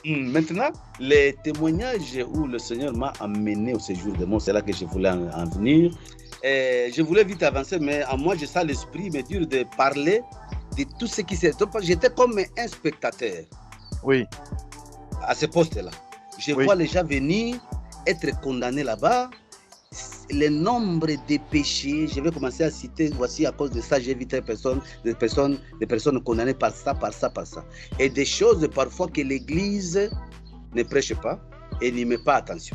Maintenant, les témoignages où le Seigneur m'a amené au séjour de moi, c'est là que je voulais en venir. Je voulais vite avancer, mais en moi, je sens l'esprit me dire de parler de tout ce qui s'est. J'étais comme un spectateur. Oui. À ce poste-là. Je vois les gens venir, être condamnés là-bas. Le nombre de péchés, je vais commencer à citer, voici à cause de ça, j'ai vu des personnes condamnées par ça. Et des choses parfois que l'Église ne prêche pas et n'y met pas attention.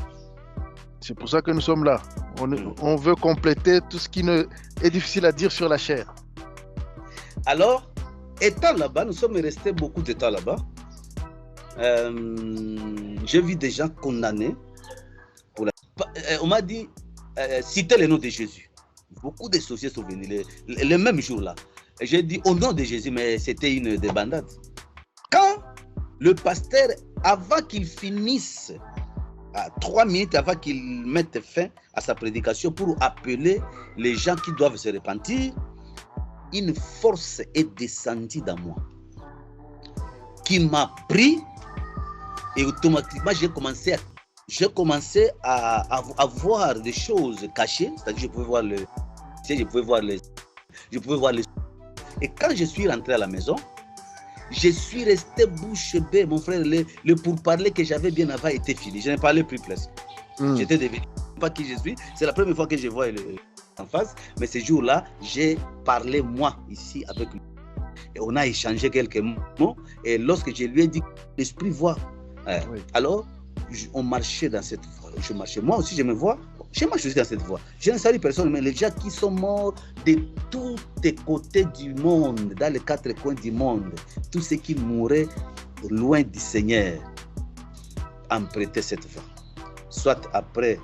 C'est pour ça que nous sommes là. On veut compléter tout ce qui est difficile à dire sur la chair. Alors, étant là-bas, nous sommes restés beaucoup de temps là-bas. J'ai vu des gens condamnés. On m'a dit, citez le nom de Jésus. Beaucoup de sorciers sont venus le même jour-là. J'ai dit au nom de Jésus, mais c'était une débandade. Quand le pasteur, avant qu'il finisse, 3 minutes avant qu'il mette fin à sa prédication pour appeler les gens qui doivent se repentir, une force est descendue dans moi, qui m'a pris, et automatiquement j'ai commencé à voir des choses cachées, c'est-à-dire je pouvais voir les. Et quand je suis rentré à la maison, je suis resté bouche bée, mon frère. Le pourparler que j'avais bien avant était fini. Je ne parlais plus presque. J'étais devenu pas qui je suis. C'est la première fois que je vois en face. Mais ce jour-là, j'ai parlé moi ici avec lui. Et on a échangé quelques mots. Et lorsque je lui ai dit, l'esprit voit. Alors, on marchait dans cette voie. Je marchais. Moi aussi, je me vois. Je marche aussi dans cette voie. Je ne salue personne, mais les gens qui sont morts de tous les côtés du monde, dans les 4 coins du monde, tous ceux qui mouraient loin du Seigneur, empruntaient cette voie. Soit après,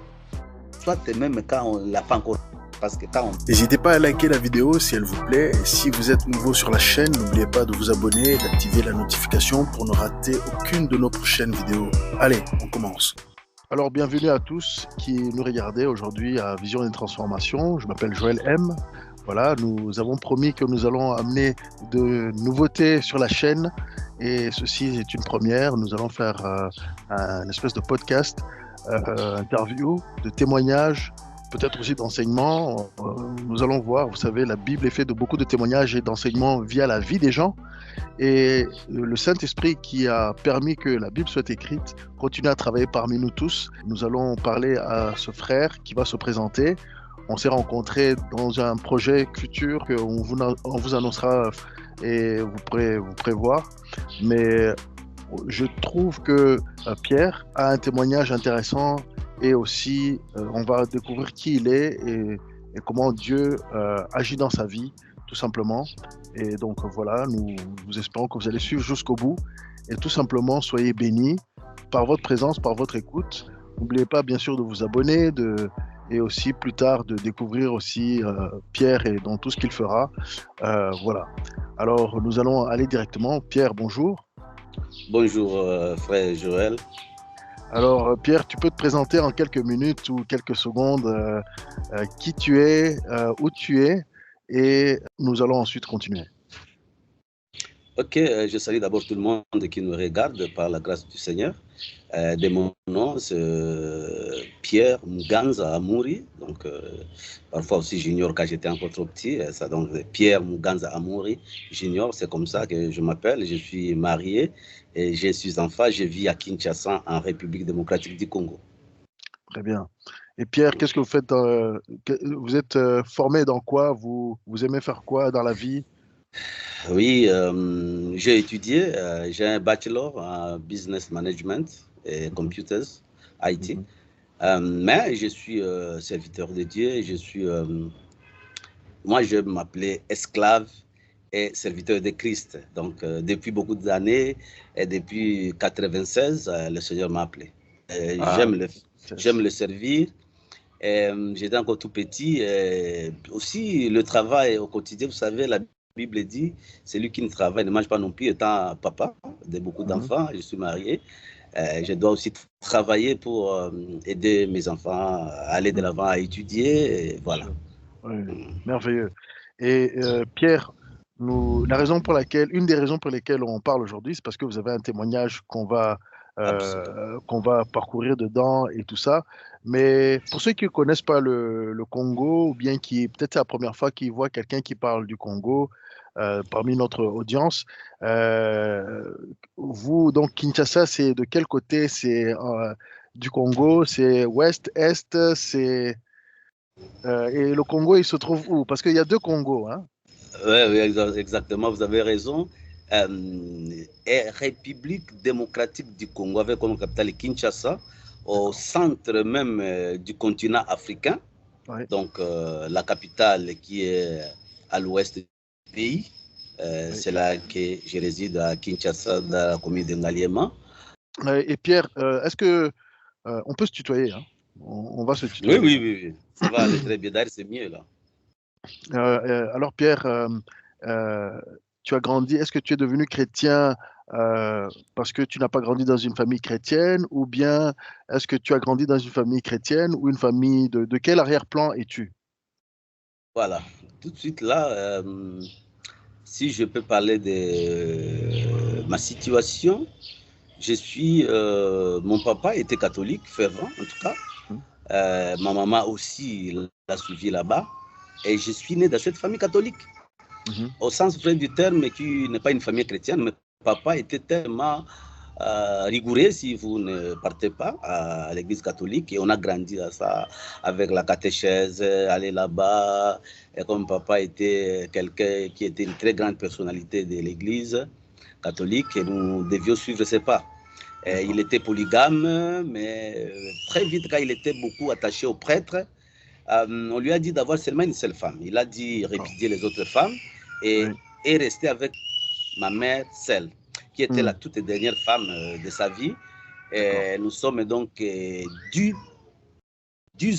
soit même quand on l'a pas encore. Parce que quand on... N'hésitez pas à liker la vidéo si elle vous plaît. Et si vous êtes nouveau sur la chaîne, n'oubliez pas de vous abonner et d'activer la notification pour ne rater aucune de nos prochaines vidéos. Allez, on commence. Alors, bienvenue à tous qui nous regardez aujourd'hui à Vision et Transformation. Je m'appelle Joël M. Voilà, nous avons promis que nous allons amener de nouveautés sur la chaîne et ceci est une première. Nous allons faire un espèce de podcast, interview, de témoignages, peut-être aussi d'enseignements. Nous allons voir, vous savez, la Bible est faite de beaucoup de témoignages et d'enseignements via la vie des gens. Et le Saint-Esprit qui a permis que la Bible soit écrite continue à travailler parmi nous tous. Nous allons parler à ce frère qui va se présenter. On s'est rencontrés dans un projet futur qu'on vous annoncera et vous pourrez vous prévoir. Mais je trouve que Pierre a un témoignage intéressant et aussi on va découvrir qui il est et comment Dieu agit dans sa vie, tout simplement. Et donc voilà, nous espérons que vous allez suivre jusqu'au bout et tout simplement soyez bénis par votre présence, par votre écoute. N'oubliez pas bien sûr de vous abonner et aussi plus tard de découvrir aussi Pierre et dans tout ce qu'il fera. Voilà. Alors nous allons aller directement. Pierre, bonjour. Bonjour frère Joël. Alors Pierre, tu peux te présenter en quelques minutes ou quelques secondes qui tu es, où tu es et nous allons ensuite continuer. Ok, je salue d'abord tout le monde qui nous regarde par la grâce du Seigneur. De mon nom, c'est Pierre Muganza Amouri. Donc, parfois aussi j'ignore quand j'étais encore trop petit. Ça, donc, Pierre Muganza Amouri j'ignore, c'est comme ça que je m'appelle. Je suis marié et j'ai 6 enfants. Je vis à Kinshasa, en République démocratique du Congo. Très bien. Et Pierre, qu'est-ce que vous faites vous êtes formé dans quoi vous aimez faire quoi dans la vie? Oui, j'ai étudié, j'ai un bachelor en business management et computers, IT. Mais je suis serviteur de Dieu. Moi, je m'appelais esclave et serviteur de Christ. Donc, depuis beaucoup d'années et depuis 1996, le Seigneur m'a appelé. J'aime le servir. J'étais encore tout petit. Aussi, le travail au quotidien, vous savez, la Bible dit, celui qui ne travaille ne mange pas non plus, étant papa de beaucoup d'enfants. Je suis marié. Je dois aussi travailler pour aider mes enfants à aller de l'avant, à étudier. Et voilà. Oui, merveilleux. Et Pierre, une des raisons pour lesquelles on parle aujourd'hui, c'est parce que vous avez un témoignage qu'on va qu'on va parcourir dedans et tout ça. Mais pour ceux qui ne connaissent pas le Congo, ou bien qui peut-être c'est la première fois qu'ils voient quelqu'un qui parle du Congo parmi notre audience, vous, donc Kinshasa, c'est de quel côté? C'est du Congo? C'est ouest, est? Et le Congo, il se trouve où? Parce qu'il y a deux Congos, hein? Oui, exactement, vous avez raison. République démocratique du Congo, avec comme capitale Kinshasa, au centre même du continent africain. Oui. Donc, la capitale qui est à l'ouest du pays. Oui. C'est là que je réside à Kinshasa, dans la commune de Ngaliema. Et Pierre, est-ce que on peut se tutoyer, hein? On va se tutoyer. Oui. Ça va aller très bien. D'ailleurs, c'est mieux là. Alors, Pierre, tu as grandi, est-ce que tu es devenu chrétien parce que tu n'as pas grandi dans une famille chrétienne, ou bien est-ce que tu as grandi dans une famille chrétienne ou une famille de quel arrière-plan es-tu? Voilà, tout de suite là, si je peux parler de ma situation, je suis, mon papa était catholique, fervent en tout cas. Ma maman aussi l'a suivi là-bas. Et je suis né dans cette famille catholique. Au sens vrai du terme, qui n'est pas une famille chrétienne, mais papa était tellement rigoureux si vous ne partez pas à l'église catholique. Et on a grandi à ça, avec la catéchèse, aller là-bas. Et comme papa était quelqu'un qui était une très grande personnalité de l'église catholique, et nous devions suivre ses pas. Il était polygame, mais très vite, quand il était beaucoup attaché au prêtre, on lui a dit d'avoir seulement une seule femme. Il a dit répudier les autres femmes et rester avec ma mère seule, qui était la toute dernière femme de sa vie. Et nous sommes donc 10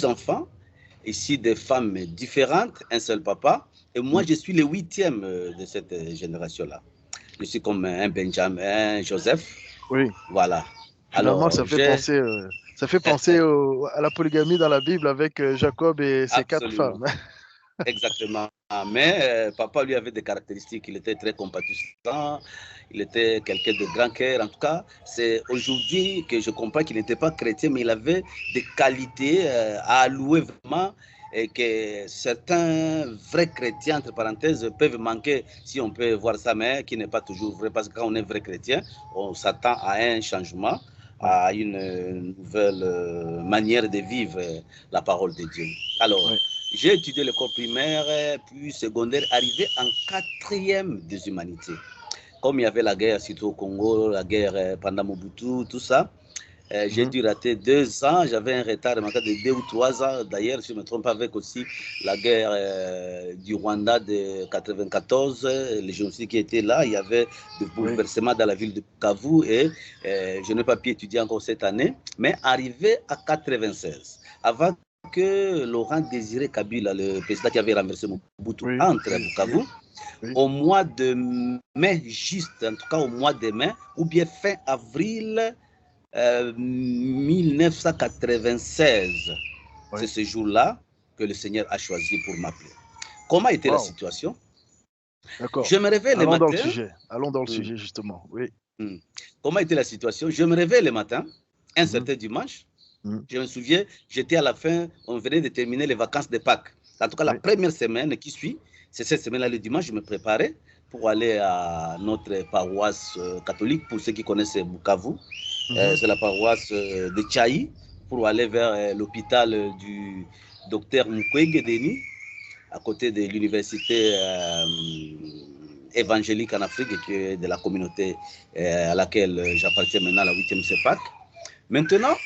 enfants, ici des femmes différentes, un seul papa. Et moi, je suis le 8e de cette génération-là. Je suis comme un Benjamin, Joseph. Oui. Voilà. Finalement, ça fait penser à la polygamie dans la Bible avec Jacob et ses 4 femmes. Exactement. Mais papa lui avait des caractéristiques. Il était très compatissant. Il était quelqu'un de grand cœur. En tout cas, c'est aujourd'hui que je comprends qu'il n'était pas chrétien, mais il avait des qualités à allouer vraiment, et que certains vrais chrétiens, entre parenthèses, peuvent manquer, si on peut voir ça, mais qui n'est pas toujours vrai, parce que quand on est vrai chrétien, on s'attend à un changement, à une nouvelle manière de vivre la parole de Dieu. Alors, j'ai étudié l'école primaire, puis secondaire, arrivé en 4e des humanités. Comme il y avait la guerre, surtout au Congo, la guerre pendant Mobutu, tout ça, j'ai dû rater 2 ans. J'avais un retard de 2 ou 3 ans. D'ailleurs, si je ne me trompe pas, avec aussi la guerre du Rwanda de 94, les génocides qui étaient là, il y avait des bouleversements dans la ville de Bukavu, et je n'ai pas pu étudier encore cette année, mais arrivé à 96, avant que Laurent Désiré Kabila, le président qui avait renversé Mobutu, entre à Bukavu, au mois de mai, juste, en tout cas au mois de mai, ou bien fin avril 1996. C'est ce jour-là que le Seigneur a choisi pour m'appeler. Comment était la situation? Je me réveille le matin. Allons dans le sujet, justement. Oui. Comment était la situation? Je me réveille le matin, un certain dimanche. Je me souviens, j'étais à la fin, on venait de terminer les vacances de Pâques. En tout cas, la première semaine qui suit, c'est cette semaine-là, le dimanche, je me préparais pour aller à notre paroisse catholique, pour ceux qui connaissent Bukavu. C'est la paroisse de Tchaï, pour aller vers l'hôpital du docteur Mukwege Denis, à côté de l'université évangélique en Afrique, qui est de la communauté à laquelle j'appartiens maintenant, la 8e CEPAC. Maintenant,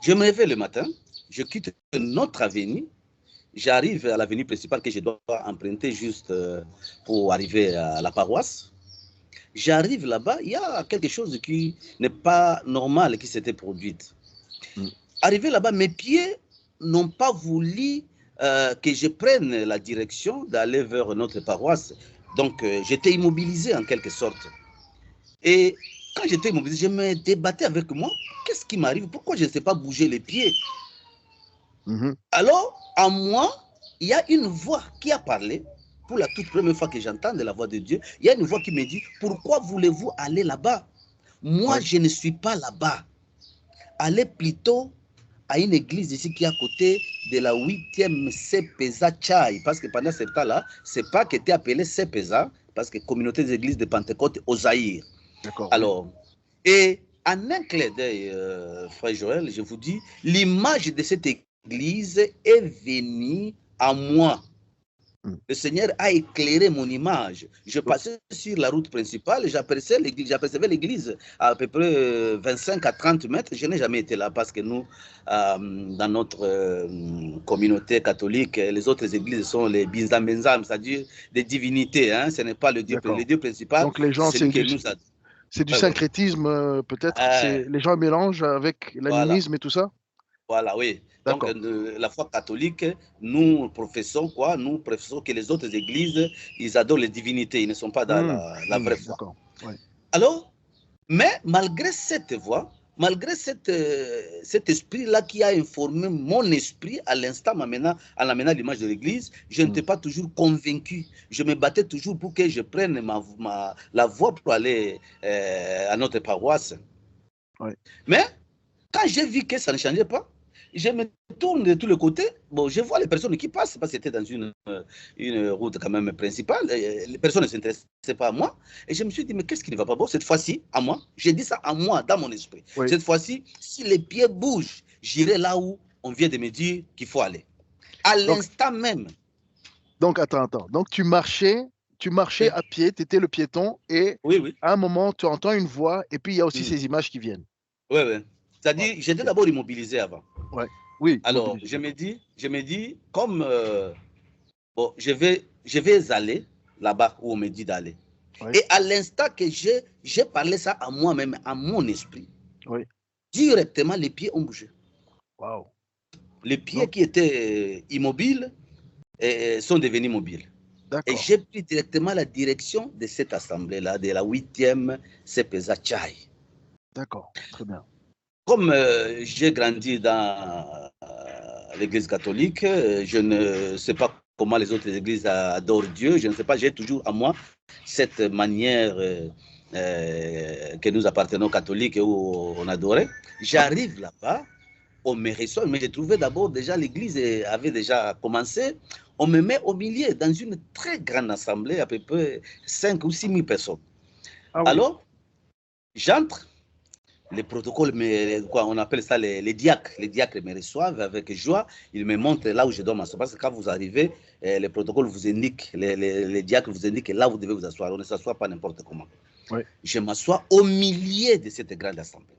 je me réveille le matin, je quitte notre avenue, j'arrive à l'avenue principale que je dois emprunter juste pour arriver à la paroisse. J'arrive là-bas, il y a quelque chose qui n'est pas normal qui s'était produit. Arrivé là-bas, mes pieds n'ont pas voulu que je prenne la direction d'aller vers notre paroisse. Donc, j'étais immobilisé en quelque sorte. Et quand j'étais immobilisé, je me débattais avec moi. Qu'est-ce qui m'arrive? Pourquoi je ne sais pas bouger les pieds? Alors, en moi, il y a une voix qui a parlé. Pour la toute première fois que j'entends de la voix de Dieu, il y a une voix qui me dit, pourquoi voulez-vous aller là-bas? Moi, je ne suis pas là-bas. Allez plutôt à une église ici qui est à côté de la 8e CPESA Chai. Parce que pendant ce temps-là, ce n'est pas qui était appelé CPESA, parce que communauté des églises de Pentecôte au Zaïre. Alors, et en un clin d'œil, frère Joël, je vous dis, l'image de cette église est venue à moi. Le Seigneur a éclairé mon image. Je passais sur la route principale, j'apercevais l'église à peu près 25 à 30 mètres. Je n'ai jamais été là parce que nous, dans notre communauté catholique, les autres églises sont les binzam-benzam, c'est-à-dire des divinités. Hein? Ce n'est pas le Dieu principal. Donc les gens, c'est du syncrétisme peut-être. Les gens mélangent avec l'animisme et tout ça. Voilà, oui. Donc, la foi catholique, nous professons quoi? Nous professons que les autres églises, ils adorent les divinités, ils ne sont pas dans la vraie foi. Ouais. Alors, mais malgré cette voix, malgré cet esprit-là qui a informé mon esprit à l'instant en amenant l'image de l'église, je n'étais pas toujours convaincu. Je me battais toujours pour que je prenne la voie pour aller à notre paroisse. Ouais. Mais quand j'ai vu que ça ne changeait pas, je me tourne de tous les côtés. Bon, je vois les personnes qui passent, parce que c'était dans une route quand même principale. Les personnes ne s'intéressaient pas à moi. Et je me suis dit, mais qu'est-ce qui ne va pas bon cette fois-ci, à moi? J'ai dit ça à moi, dans mon esprit. Oui. Cette fois-ci, si les pieds bougent, j'irai là où on vient de me dire qu'il faut aller. À l'instant même. Donc, attends. Donc, tu marchais à pied, tu étais le piéton, et à un moment, tu entends une voix, et puis il y a aussi ces images qui viennent. Oui. C'est-à-dire, j'étais d'abord immobilisé avant. Oui. Alors, je me dis, comme bon, je vais aller là-bas où on me dit d'aller. Et à l'instant que j'ai parlé ça à moi-même, à mon esprit, directement, les pieds ont bougé. Wow. Les pieds qui étaient immobiles sont devenus mobiles. Et j'ai pris directement la direction de cette assemblée-là, de la 8e CPESA Chai. D'accord, très bien. Comme j'ai grandi dans l'église catholique, je ne sais pas comment les autres églises adorent Dieu. Je ne sais pas, j'ai toujours à moi cette manière que nous appartenons catholiques et où on adorait. J'arrive là-bas, on me reçoit, mais j'ai trouvé d'abord déjà l'église avait déjà commencé. On me met au milieu dans une très grande assemblée, à peu près 5 ou 6 000 personnes. Alors, j'entre. Les protocoles, on appelle ça les diacres. Les diacres me reçoivent avec joie. Ils me montrent là où je dois m'asseoir. Parce que quand vous arrivez, les protocoles vous indiquent, les diacres vous indiquent là où vous devez vous asseoir. On ne s'assoit pas n'importe comment. Je m'assois au milieu de cette grande assemblée.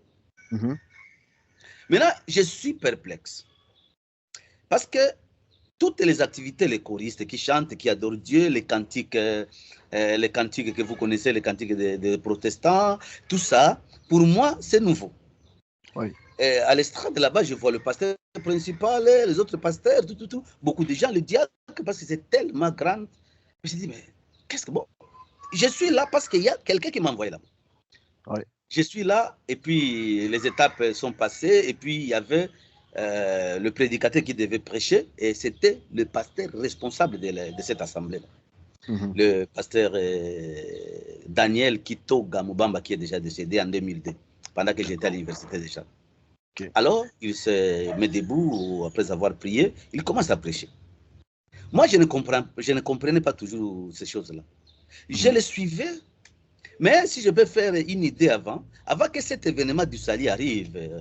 Maintenant, je suis perplexe. Parce que toutes les activités, les choristes qui chantent, qui adorent Dieu, les cantiques que vous connaissez, les cantiques des protestants, tout ça, pour moi, c'est nouveau. À l'estrade, là-bas, je vois le pasteur principal, les autres pasteurs, tout. Beaucoup de gens, le diacre, parce que c'est tellement grand. Je me suis dit, mais qu'est-ce que bon? Je suis là parce qu'il y a quelqu'un qui m'a envoyé là-bas. Je suis là, et puis les étapes sont passées, et puis il y avait le prédicateur qui devait prêcher, et c'était le pasteur responsable de cette assemblée-là. Le pasteur Daniel Kito Gamubamba, qui est déjà décédé en 2002, pendant que j'étais à l'université déjà. Alors, il se met debout, après avoir prié, il commence à prêcher. Moi, je ne comprenais pas toujours ces choses-là. Je le suivais, mais si je peux faire une idée avant que cet événement du salut arrive,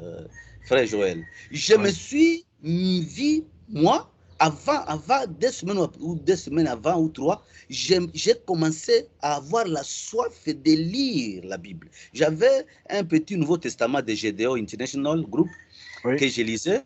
frère Joël, je me suis vu, moi, avant 2 semaines ou 2 semaines avant ou 3, j'ai commencé à avoir la soif de lire la Bible. J'avais un petit Nouveau Testament de GDO International Group que je lisais.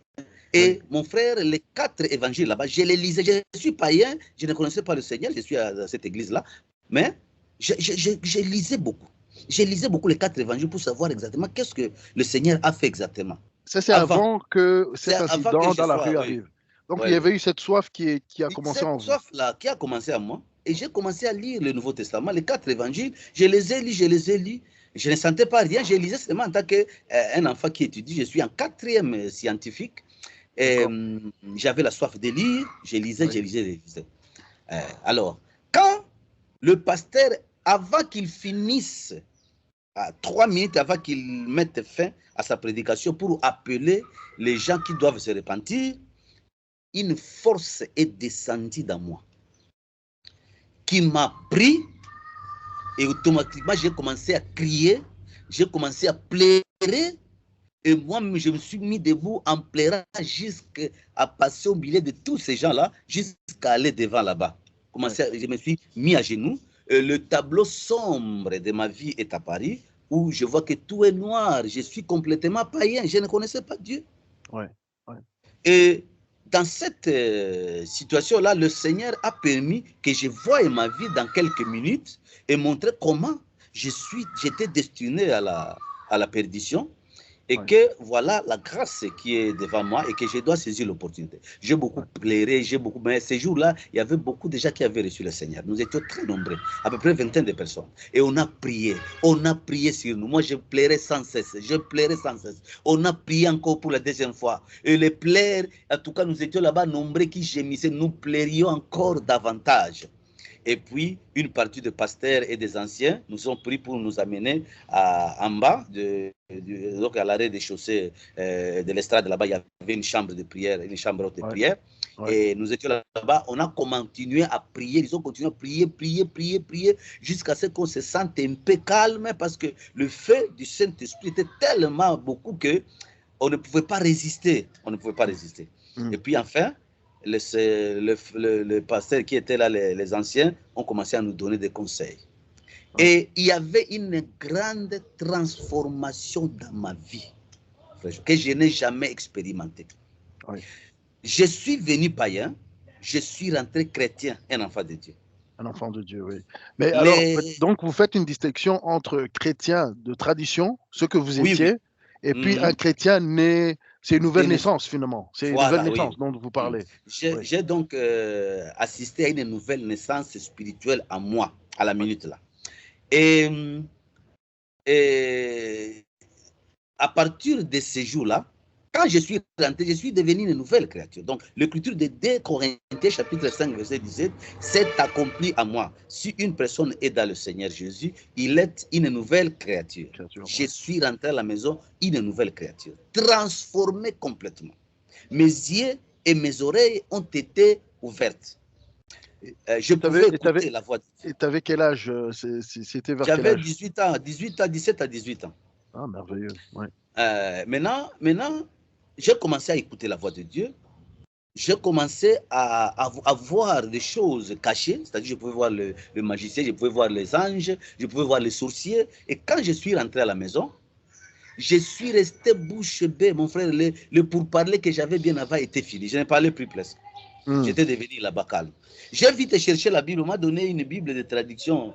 Et mon frère, les 4 évangiles là-bas, je les lisais. Je suis païen, je ne connaissais pas le Seigneur, je suis à cette église-là. Mais je lisais beaucoup. Je lisais beaucoup les 4 évangiles pour savoir exactement qu'est-ce que le Seigneur a fait exactement. Ça, c'est avant que cet incident dans la rue arrive. Donc, il y avait eu cette soif qui a commencé en vous. Cette soif-là qui a commencé en moi. Et j'ai commencé à lire le Nouveau Testament, les 4 évangiles. Je les ai lus. Je ne sentais pas rien. Je lisais seulement en tant qu'un enfant qui étudie. Je suis en 4e scientifique. J'avais la soif de lire. Je lisais. Oui. Alors, quand le pasteur, avant qu'il finisse à 3 minutes avant qu'il mette fin à sa prédication pour appeler les gens qui doivent se repentir, une force est descendue dans moi, qui m'a pris, et automatiquement j'ai commencé à crier, j'ai commencé à pleurer, et moi-même je me suis mis debout en pleurant jusqu'à passer au milieu de tous ces gens-là, jusqu'à aller devant là-bas. Je me suis mis à genoux. Le tableau sombre de ma vie est apparu, où je vois que tout est noir, je suis complètement païen, je ne connaissais pas Dieu. Et dans cette situation-là, le Seigneur a permis que je voie ma vie dans quelques minutes et montrer comment j'étais destiné à la perdition. Et que voilà la grâce qui est devant moi et que je dois saisir l'opportunité. J'ai beaucoup pleuré, mais ces jours-là, il y avait beaucoup de gens qui avaient reçu le Seigneur. Nous étions très nombreux, à peu près 20 de personnes. Et on a prié sur nous. Moi, je pleurais sans cesse, On a prié encore pour la deuxième fois. Et les pleurs, en tout cas, nous étions là-bas nombreux qui gémissaient, nous pleurions encore davantage. Et puis, une partie des pasteurs et des anciens nous ont pris pour nous amener en bas, donc à l'arrêt des chaussées de l'estrade. Là-bas, il y avait une chambre de prière, une chambre haute de prière. Et nous étions là-bas, on a continué à prier. Ils ont continué à prier, jusqu'à ce qu'on se sente un peu calme, parce que le feu du Saint-Esprit était tellement beaucoup qu'on ne pouvait pas résister. Et puis enfin, le pasteur qui était là, les anciens, ont commencé à nous donner des conseils. Et il y avait une grande transformation dans ma vie que je n'ai jamais expérimentée. Je suis venu païen, je suis rentré chrétien, un enfant de Dieu. Un enfant de Dieu, oui. Mais alors, donc vous faites une distinction entre chrétien de tradition, ce que vous étiez, et puis un chrétien né. C'est une nouvelle naissance, finalement. C'est une nouvelle naissance dont vous parlez. J'ai donc assisté à une nouvelle naissance spirituelle en moi, à la minute là. Et à partir de ces jours-là, quand je suis rentré, je suis devenu une nouvelle créature. Donc, l'écriture de 2 Corinthiens, chapitre 5, verset 17, s'est accomplie à moi. Si une personne est dans le Seigneur Jésus, il est une nouvelle créature. Je suis rentré à la maison, une nouvelle créature, transformée complètement. Mes yeux et mes oreilles ont été ouvertes. Je pouvais écouter la voix de Dieu. Et tu avais quel âge? C'était vers quel âge? J'avais 18 ans, 17 à 18 ans. Ah, merveilleux, Maintenant, j'ai commencé à écouter la voix de Dieu. J'ai commencé à voir des choses cachées, c'est-à-dire je pouvais voir le magicien, je pouvais voir les anges, je pouvais voir les sorciers. Et quand je suis rentré à la maison, je suis resté bouche bée, mon frère. Le pourparler que j'avais bien avant était fini. Je ne parlais plus presque. J'étais devenu là-bas calme. J'ai vite cherché la Bible. On m'a donné une Bible de traduction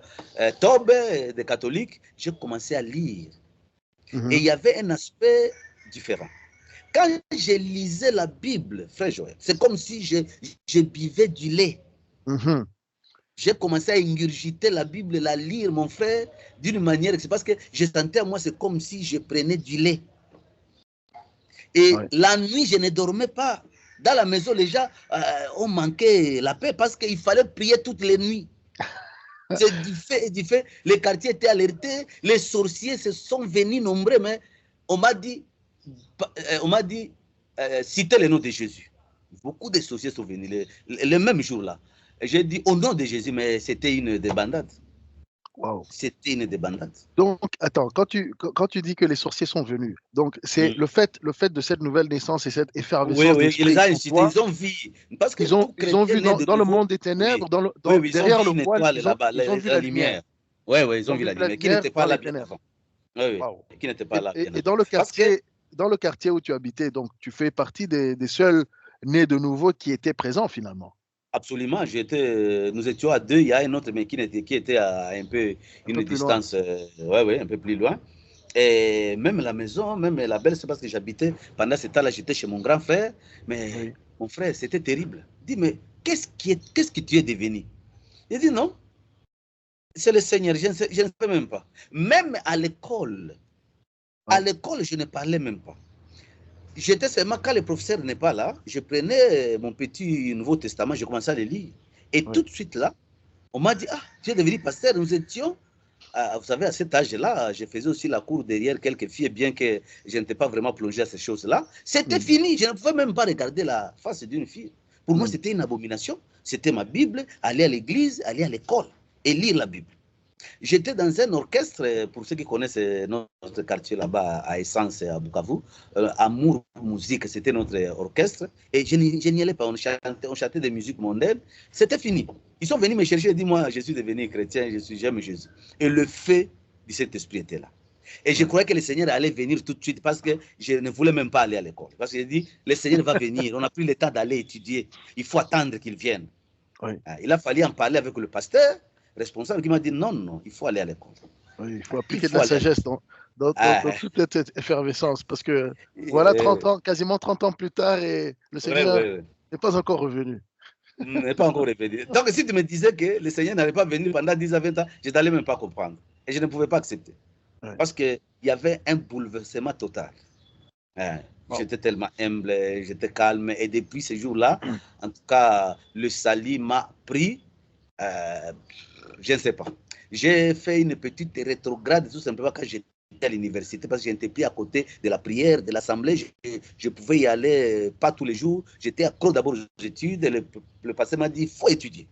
Tobe, des catholiques. J'ai commencé à lire. Et il y avait un aspect différent. Quand je lisais la Bible, frère Joël, c'est comme si je buvais du lait. J'ai commencé à ingurgiter la Bible, la lire, mon frère, d'une manière, c'est parce que je sentais à moi, c'est comme si je prenais du lait. Et la nuit, je ne dormais pas. Dans la maison, les gens ont manqué la paix parce qu'il fallait prier toutes les nuits. C'est du fait, les quartiers étaient alertés, les sorciers se sont venus nombreux, mais on m'a dit, citez le nom de Jésus. Beaucoup de sorciers sont venus le même jour-là. J'ai dit au nom de Jésus, mais c'était une débandade. Wow. C'était une débandade. Donc, attends, quand tu dis que les sorciers sont venus, donc c'est le fait de cette nouvelle naissance et cette effervescence. Oui, ils ont vu. Parce qu'ils ont vu dans le monde des ténèbres, derrière le voile, ils ont vu la lumière. Oui, ils ont vu la lumière, qui n'était pas là bien avant. Oui, qui n'était pas là bien avant. Et dans le quartier où tu habitais, donc tu fais partie des seuls nés de nouveau qui étaient présents finalement. Absolument, nous étions à 2, il y a un autre mais qui était à une distance, un peu plus loin. Et même la maison, même la belle, c'est parce que j'habitais, pendant ce temps-là, j'étais chez mon grand frère, mais mon frère, c'était terrible. Il dit, mais qu'est-ce que tu es devenu? Il dit, non, c'est le Seigneur, je ne sais même pas. Même à l'école, je ne parlais même pas. J'étais seulement, quand le professeur n'est pas là, je prenais mon petit Nouveau Testament, je commençais à le lire. Et tout de suite là, on m'a dit, tu es devenu pasteur. Nous étions vous savez, à cet âge-là, je faisais aussi la cour derrière quelques filles, bien que je n'étais pas vraiment plongé à ces choses-là. C'était fini. Je ne pouvais même pas regarder la face d'une fille. Pour moi, c'était une abomination. C'était ma Bible, aller à l'église, aller à l'école et lire la Bible. J'étais dans un orchestre, pour ceux qui connaissent notre quartier là-bas à Essence, à Bukavu, Amour Musique, c'était notre orchestre, et je n'y allais pas, on chantait des musiques mondaines, c'était fini. Ils sont venus me chercher et dit, moi, je suis devenu chrétien, j'aime Jésus. Et le fait du Saint-Esprit était là. Et je croyais que le Seigneur allait venir tout de suite parce que je ne voulais même pas aller à l'école. Parce que j'ai dit, le Seigneur va venir, on n'a plus le temps d'aller étudier, il faut attendre qu'il vienne. Oui. Il a fallu en parler avec le pasteur responsable qui m'a dit non, il faut aller à l'école. Oui, il faut appliquer de la sagesse dans toute cette effervescence parce que voilà 30 ans, quasiment 30 ans plus tard et le Seigneur n'est pas encore revenu. N'est pas encore revenu. Donc si tu me disais que le Seigneur n'allait pas venir pendant 10 à 20 ans, je n'allais même pas comprendre. Et je ne pouvais pas accepter. Parce qu'il y avait un bouleversement total. J'étais tellement humble, j'étais calme. Et depuis ce jour-là, en tout cas, le salut m'a pris. Je ne sais pas. J'ai fait une petite rétrograde tout simplement quand j'étais à l'université parce que j'étais pris à côté de la prière, de l'assemblée. Je pouvais y aller pas tous les jours. J'étais accro d'abord aux études. Le pasteur m'a dit, il faut étudier.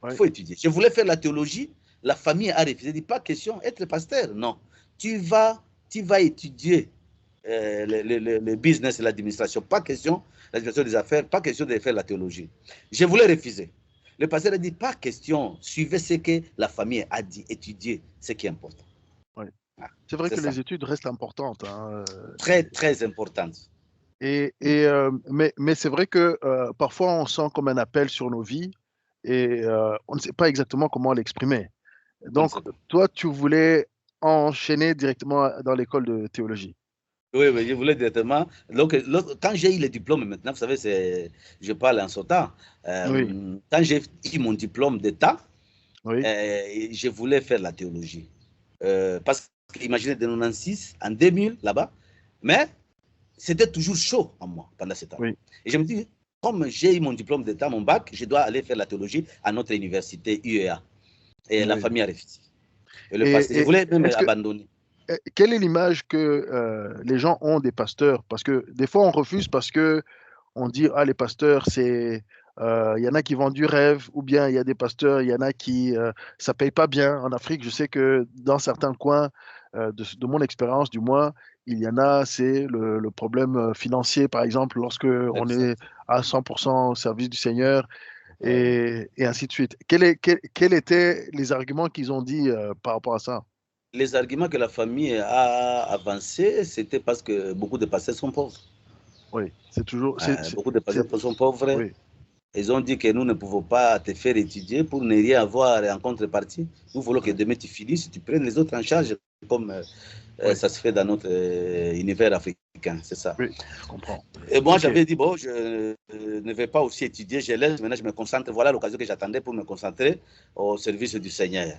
Il faut étudier. Je voulais faire la théologie. La famille a refusé. J'ai dit, pas question, être pasteur. Non. Tu vas étudier le business et l'administration. Pas question, l'administration des affaires. Pas question de faire la théologie. Je voulais refuser. Le pasteur a dit, pas question, suivez ce que la famille a dit, étudiez ce qui est important. Oui. C'est vrai que les études restent importantes. Hein. Très, très importantes. Mais c'est vrai que parfois on sent comme un appel sur nos vies et on ne sait pas exactement comment l'exprimer. Donc, toi, tu voulais enchaîner directement dans l'école de théologie. Oui, je voulais directement. Donc, quand j'ai eu le diplôme maintenant, vous savez, je parle en sautant. Quand j'ai eu mon diplôme d'État, je voulais faire la théologie. Parce qu'imaginez, de 1996 en 2000, là-bas, mais c'était toujours chaud en moi pendant ce temps. Et je me dis, comme j'ai eu mon diplôme d'État, mon bac, je dois aller faire la théologie à notre université UEA. Et la famille a refusé. Et le pasteur, je voulais même abandonner. Quelle est l'image que les gens ont des pasteurs? Parce que des fois, on refuse parce qu'on dit, les pasteurs, c'est... Il y en a qui vendent du rêve, ou bien il y a des pasteurs, il y en a qui... ça ne paye pas bien. En Afrique, je sais que dans certains coins, de mon expérience du moins, il y en a, c'est le problème financier, par exemple, lorsque on est à 100% au service du Seigneur, et ainsi de suite. Quels étaient les arguments qu'ils ont dit par rapport à ça? Les arguments que la famille a avancés, c'était parce que beaucoup de pasteurs sont pauvres. Oui, c'est toujours... beaucoup de pasteurs sont pauvres. Oui. Ils ont dit que nous ne pouvons pas te faire étudier pour ne rien avoir en contrepartie. Nous voulons que demain tu finisses, tu prennes les autres en charge, comme ça se fait dans notre univers africain. C'est ça. Oui, je comprends. Et moi, j'avais dit, bon, je ne vais pas aussi étudier, je laisse, maintenant je me concentre. Voilà l'occasion que j'attendais pour me concentrer au service du Seigneur.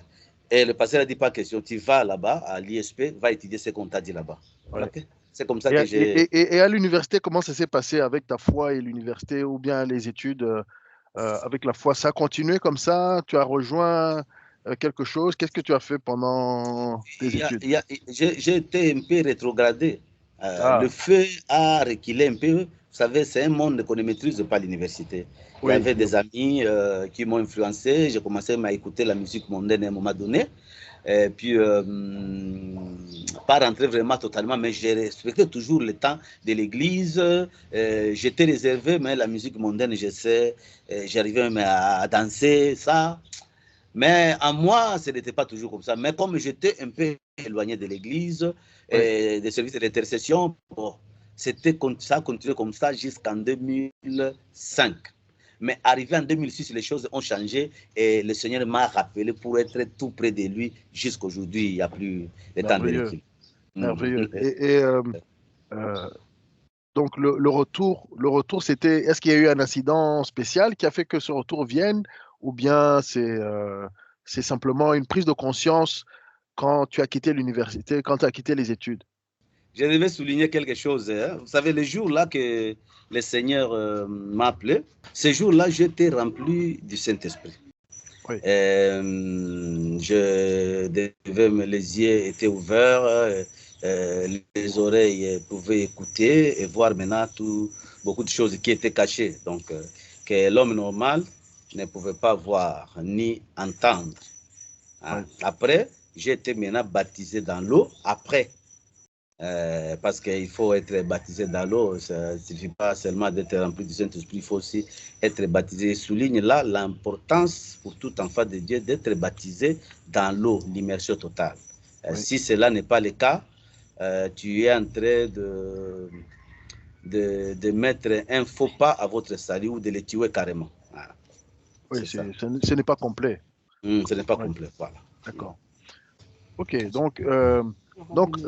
Et le pasteur a dit, pas question, tu vas là-bas, à l'ISP, va étudier ce qu'on t'a dit là-bas. Voilà. C'est comme ça que j'ai... Et à l'université, comment ça s'est passé avec ta foi et l'université, ou bien les études avec la foi? Ça a continué comme ça? Tu as rejoint quelque chose? Qu'est-ce que tu as fait pendant tes études? J'ai été un peu rétrogradé. Le feu a reculé un peu. Vous savez, c'est un monde qu'on ne maîtrise pas à l'université. Il y avait des amis qui m'ont influencé. J'ai commencé à écouter la musique mondaine à un moment donné. Et puis, pas rentrer vraiment totalement, mais j'ai respecté toujours le temps de l'église. J'étais réservé, mais la musique mondaine, je sais, j'arrivais même à danser, ça. Mais en moi, ce n'était pas toujours comme ça. Mais comme j'étais un peu éloigné de l'église, des services d'intercession, bon, ça a continué comme ça jusqu'en 2005. Mais arrivé en 2006, les choses ont changé et le Seigneur m'a rappelé pour être tout près de lui jusqu'aujourd'hui. Il n'y a plus de temps de recul. Merveilleux. Donc le retour, c'était... Est-ce qu'il y a eu un incident spécial qui a fait que ce retour vienne, ou bien c'est simplement une prise de conscience quand tu as quitté l'université, quand tu as quitté les études? Je devais souligner quelque chose. Hein. Vous savez, le jour-là que le Seigneur m'a appelé, ce jour-là, j'étais rempli du Saint-Esprit. Oui. Les yeux étaient ouverts, les oreilles pouvaient écouter et voir maintenant beaucoup de choses qui étaient cachées. Donc, que l'homme normal ne pouvait pas voir ni entendre. Hein. Oui. Après, j'ai été maintenant baptisé dans l'eau. Après, parce qu'il faut être baptisé dans l'eau, ça ne suffit pas seulement d'être rempli du Saint-Esprit, il faut aussi être baptisé. Je souligne là l'importance pour tout enfant de Dieu d'être baptisé dans l'eau, l'immersion totale. Oui. Si cela n'est pas le cas, tu es en train de mettre un faux pas à votre salut ou de le tuer carrément. Voilà. Oui, ce n'est pas complet. Ce n'est pas Oui. complet, voilà. D'accord. Ok, donc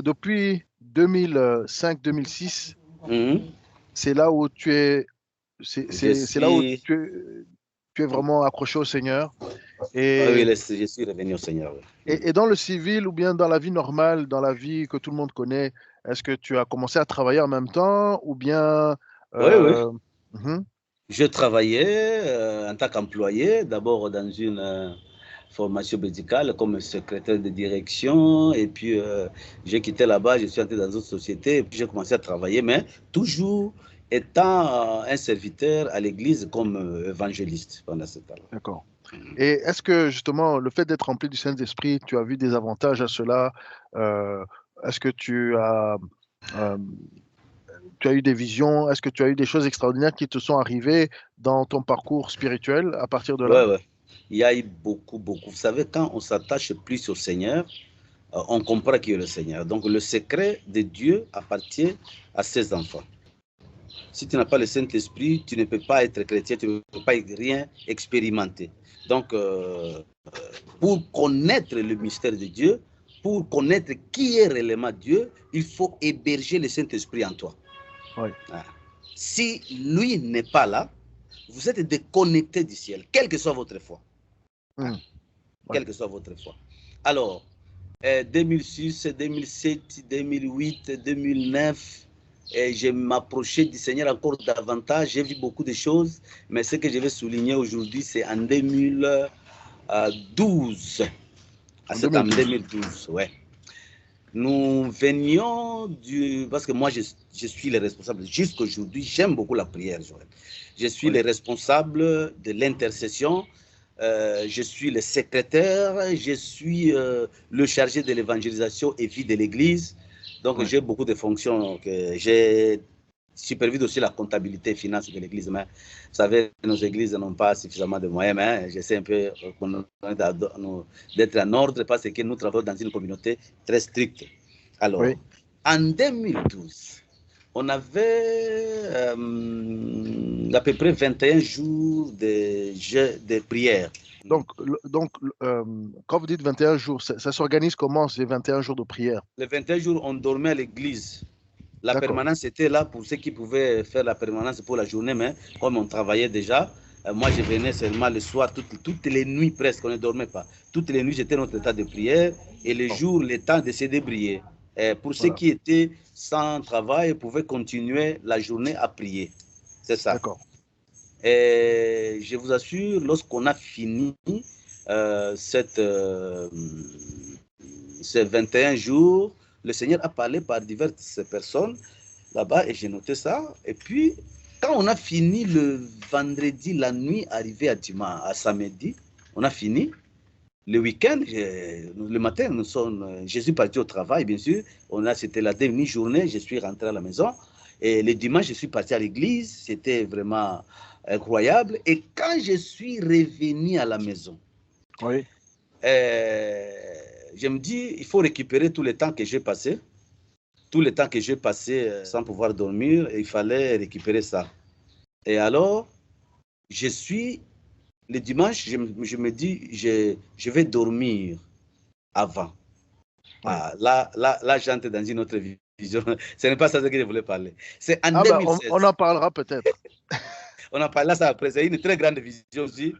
depuis 2005-2006, c'est là où tu es, c'est là où tu es vraiment accroché au Seigneur. Et, oui, je suis revenu au Seigneur. Oui. Et dans le civil ou bien dans la vie normale, dans la vie que tout le monde connaît, est-ce que tu as commencé à travailler en même temps ou bien Oui. Je travaillais en tant qu'employé, d'abord dans une formation médicale comme secrétaire de direction, et puis j'ai quitté là-bas, je suis entré dans une autre société, et puis j'ai commencé à travailler, mais toujours étant un serviteur à l'église comme évangéliste pendant ce temps-là. D'accord. Et est-ce que justement le fait d'être rempli du Saint-Esprit, tu as vu des avantages à cela? Est-ce que tu as eu des visions? Est-ce que tu as eu des choses extraordinaires qui te sont arrivées dans ton parcours spirituel à partir de là? Oui. Il y a eu beaucoup. Vous savez, quand on s'attache plus au Seigneur, on comprend qui est le Seigneur. Donc le secret de Dieu appartient à ses enfants. Si tu n'as pas le Saint-Esprit, tu ne peux pas être chrétien, tu ne peux pas rien expérimenter. Donc, pour connaître le mystère de Dieu, pour connaître qui est réellement Dieu, il faut héberger le Saint-Esprit en toi. Oui. Si lui n'est pas là, vous êtes déconnecté du ciel, quelle que soit votre foi. Quelle que soit votre foi. Alors, 2006, 2007, 2008, 2009, et je m'approchais du Seigneur encore davantage. J'ai vu beaucoup de choses, mais ce que je vais souligner aujourd'hui, c'est en 2012. C'est en 2012, ouais. Nous venions parce que moi, je suis le responsable. Jusqu'aujourd'hui, j'aime beaucoup la prière, Joël. Je suis le responsable de l'intercession. Je suis le secrétaire. Je suis le chargé de l'évangélisation et vie de l'Église. Donc, j'ai beaucoup de fonctions que j'ai supervise aussi la comptabilité et finance de l'Église. Mais vous savez, nos églises n'ont pas suffisamment de moyens, mais j'essaie un peu d'être en ordre parce que nous travaillons dans une communauté très stricte. Alors, en 2012, on avait à peu près 21 jours de prière. Donc quand vous dites 21 jours, ça s'organise comment ces 21 jours de prière? Les 21 jours, on dormait à l'église. La permanence était là pour ceux qui pouvaient faire la permanence pour la journée, mais comme on travaillait déjà, moi je venais seulement le soir, toutes les nuits presque, on ne dormait pas. Toutes les nuits, j'étais dans notre état de prière et les jours, le temps de se débriller. Pour ceux qui étaient sans travail, pouvaient continuer la journée à prier. C'est ça. D'accord. Et je vous assure, lorsqu'on a fini ces 21 jours, le Seigneur a parlé par diverses personnes là-bas et j'ai noté ça. Et puis, quand on a fini le vendredi, la nuit, arrivé à dimanche, à samedi, on a fini. Le week-end, le matin, je suis parti au travail, bien sûr. C'était la demi-journée, je suis rentré à la maison. Et le dimanche, je suis parti à l'église. C'était vraiment incroyable. Et quand je suis revenu à la maison, je me dis, il faut récupérer tout le temps que j'ai passé. Tout le temps que j'ai passé sans pouvoir dormir, il fallait récupérer ça. Et alors, le dimanche, je me dis, je vais dormir avant. Là, j'entre dans une autre vision. Ce n'est pas ça que je voulais parler. C'est en 2016. On en parlera peut-être. On en parlera ça après. C'est une très grande vision aussi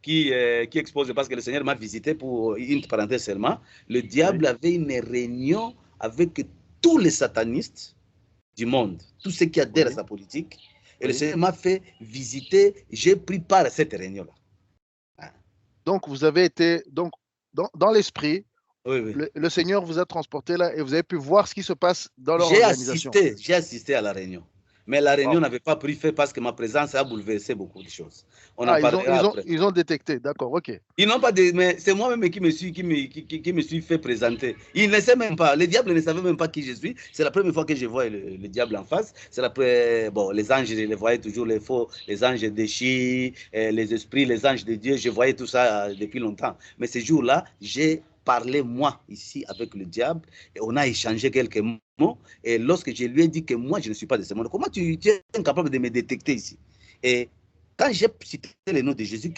qui expose, parce que le Seigneur m'a visité pour une parenthèse seulement. Le diable avait une réunion avec tous les satanistes du monde, tous ceux qui adhèrent à sa politique. Et le Seigneur m'a fait visiter, j'ai pris part à cette réunion-là. donc vous avez été donc dans l'esprit, Oui, oui. le Seigneur vous a transporté là et vous avez pu voir ce qui se passe dans leur J'ai organisation. assisté à la réunion. Mais la réunion n'avait pas pris fait parce que ma présence a bouleversé beaucoup de choses. On en parlera après. Ils ont détecté, d'accord, ok. Ils n'ont pas de, mais c'est moi-même qui me suis fait présenter. Ils ne savaient même pas. Le diable ne savait même pas qui je suis. C'est la première fois que je vois le diable en face. C'est après, bon, les anges, je les voyais toujours, les anges déchis, les esprits, les anges de Dieu. Je voyais tout ça depuis longtemps. Mais ce jour-là, j'ai parlé, moi, ici, avec le diable. Et on a échangé quelques mots. Et lorsque je lui ai dit que moi, je ne suis pas de ce monde, comment tu es incapable de me détecter ici? Et quand j'ai cité le nom de Jésus,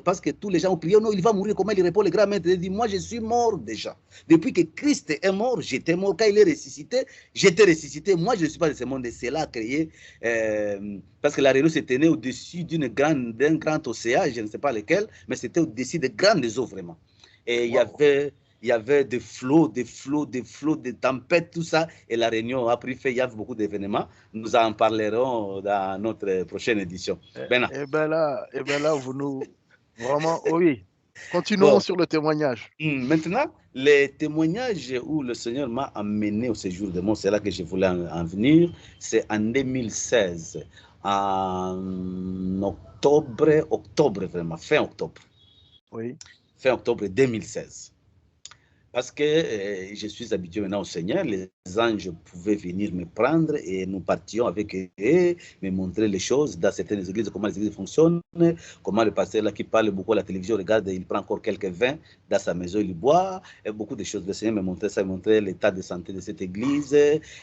parce que tous les gens ont prié, non, il va mourir, comment il répond, le grand maître, il dit, moi je suis mort déjà. Depuis que Christ est mort, j'étais mort. Quand il est ressuscité, j'étais ressuscité. Moi, je ne suis pas de ce monde. Et c'est là a créé, parce que la réunion s'était née au-dessus d'un grand océan, je ne sais pas lequel, mais c'était au-dessus de grandes eaux vraiment. Et il y avait des flots, des tempêtes, tout ça. Et la réunion a pris fait, il y avait beaucoup d'événements. Nous en parlerons dans notre prochaine édition. Et bien là, vous nous... Vraiment, oui. Continuons Bon. sur le témoignage. Maintenant, les témoignages où le Seigneur m'a amené au séjour de moi, c'est là que je voulais en venir. C'est en 2016, en octobre vraiment, fin octobre. Oui. Fin octobre 2016. Parce que je suis habitué maintenant au Seigneur, les anges pouvaient venir me prendre et nous partions avec eux, me montrer les choses dans certaines églises, comment les églises fonctionnent, comment le pasteur là qui parle beaucoup à la télévision, regarde, il prend encore quelques vins dans sa maison, il boit, et beaucoup de choses. Le Seigneur me montrait ça, me montrait l'état de santé de cette église.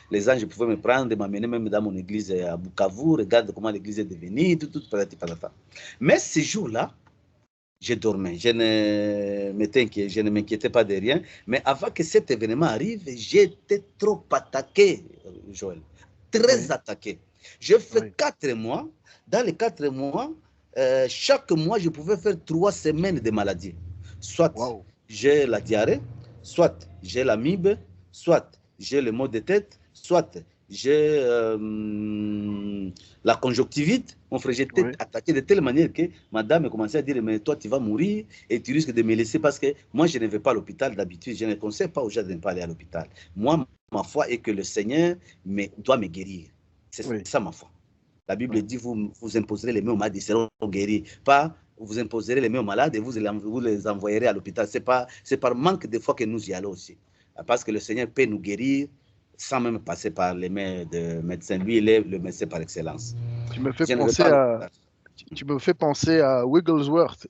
Les anges pouvaient me prendre, m'amener même dans mon église à Bukavu, regarde comment l'église est devenue, tout. Mais ce jour-là, je dormais, je ne m'inquiétais pas de rien. Mais avant que cet événement arrive, j'étais trop attaqué, Joël. Très attaqué. J'ai fait 4 mois. Dans les 4 mois, chaque mois, je pouvais faire 3 semaines de maladie. Soit j'ai la diarrhée, soit j'ai l'amibe, soit j'ai le maux de tête, soit j'ai la conjonctivite. Mon frère, j'étais attaqué de telle manière que madame a commencé à dire, mais toi, tu vas mourir et tu risques de me laisser parce que moi, je ne vais pas à l'hôpital d'habitude. Je ne conseille pas aux gens de ne pas aller à l'hôpital. Moi, ma foi est que le Seigneur doit me guérir. C'est ça ma foi. La Bible dit, vous imposerez les mains aux malades, ils seront guéris. Pas, vous imposerez les mains aux malades et vous les envoyerez à l'hôpital. C'est par manque de foi que nous y allons aussi. Parce que le Seigneur peut nous guérir sans même passer par les mains de médecins. Lui, il est le médecin par excellence. Tu me fais penser à Wigglesworth.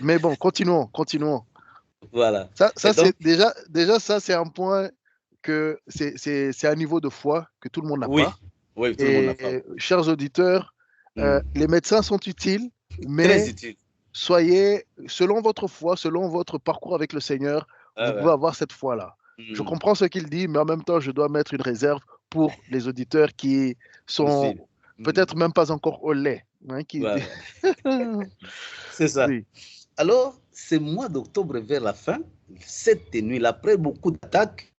Mais bon, continuons. Voilà. Ça c'est déjà ça, c'est un point que c'est un niveau de foi que tout le monde n'a pas. Oui, tout le monde n'a pas. Chers auditeurs, les médecins sont utiles, mais très utiles. Soyez, selon votre foi, selon votre parcours avec le Seigneur, vous pouvez avoir cette foi-là. Je comprends ce qu'il dit, mais en même temps, je dois mettre une réserve pour les auditeurs qui sont peut-être même pas encore au lait. Hein, c'est ça. Oui. Alors, ce mois d'octobre vers la fin, cette nuit, après beaucoup d'attaques,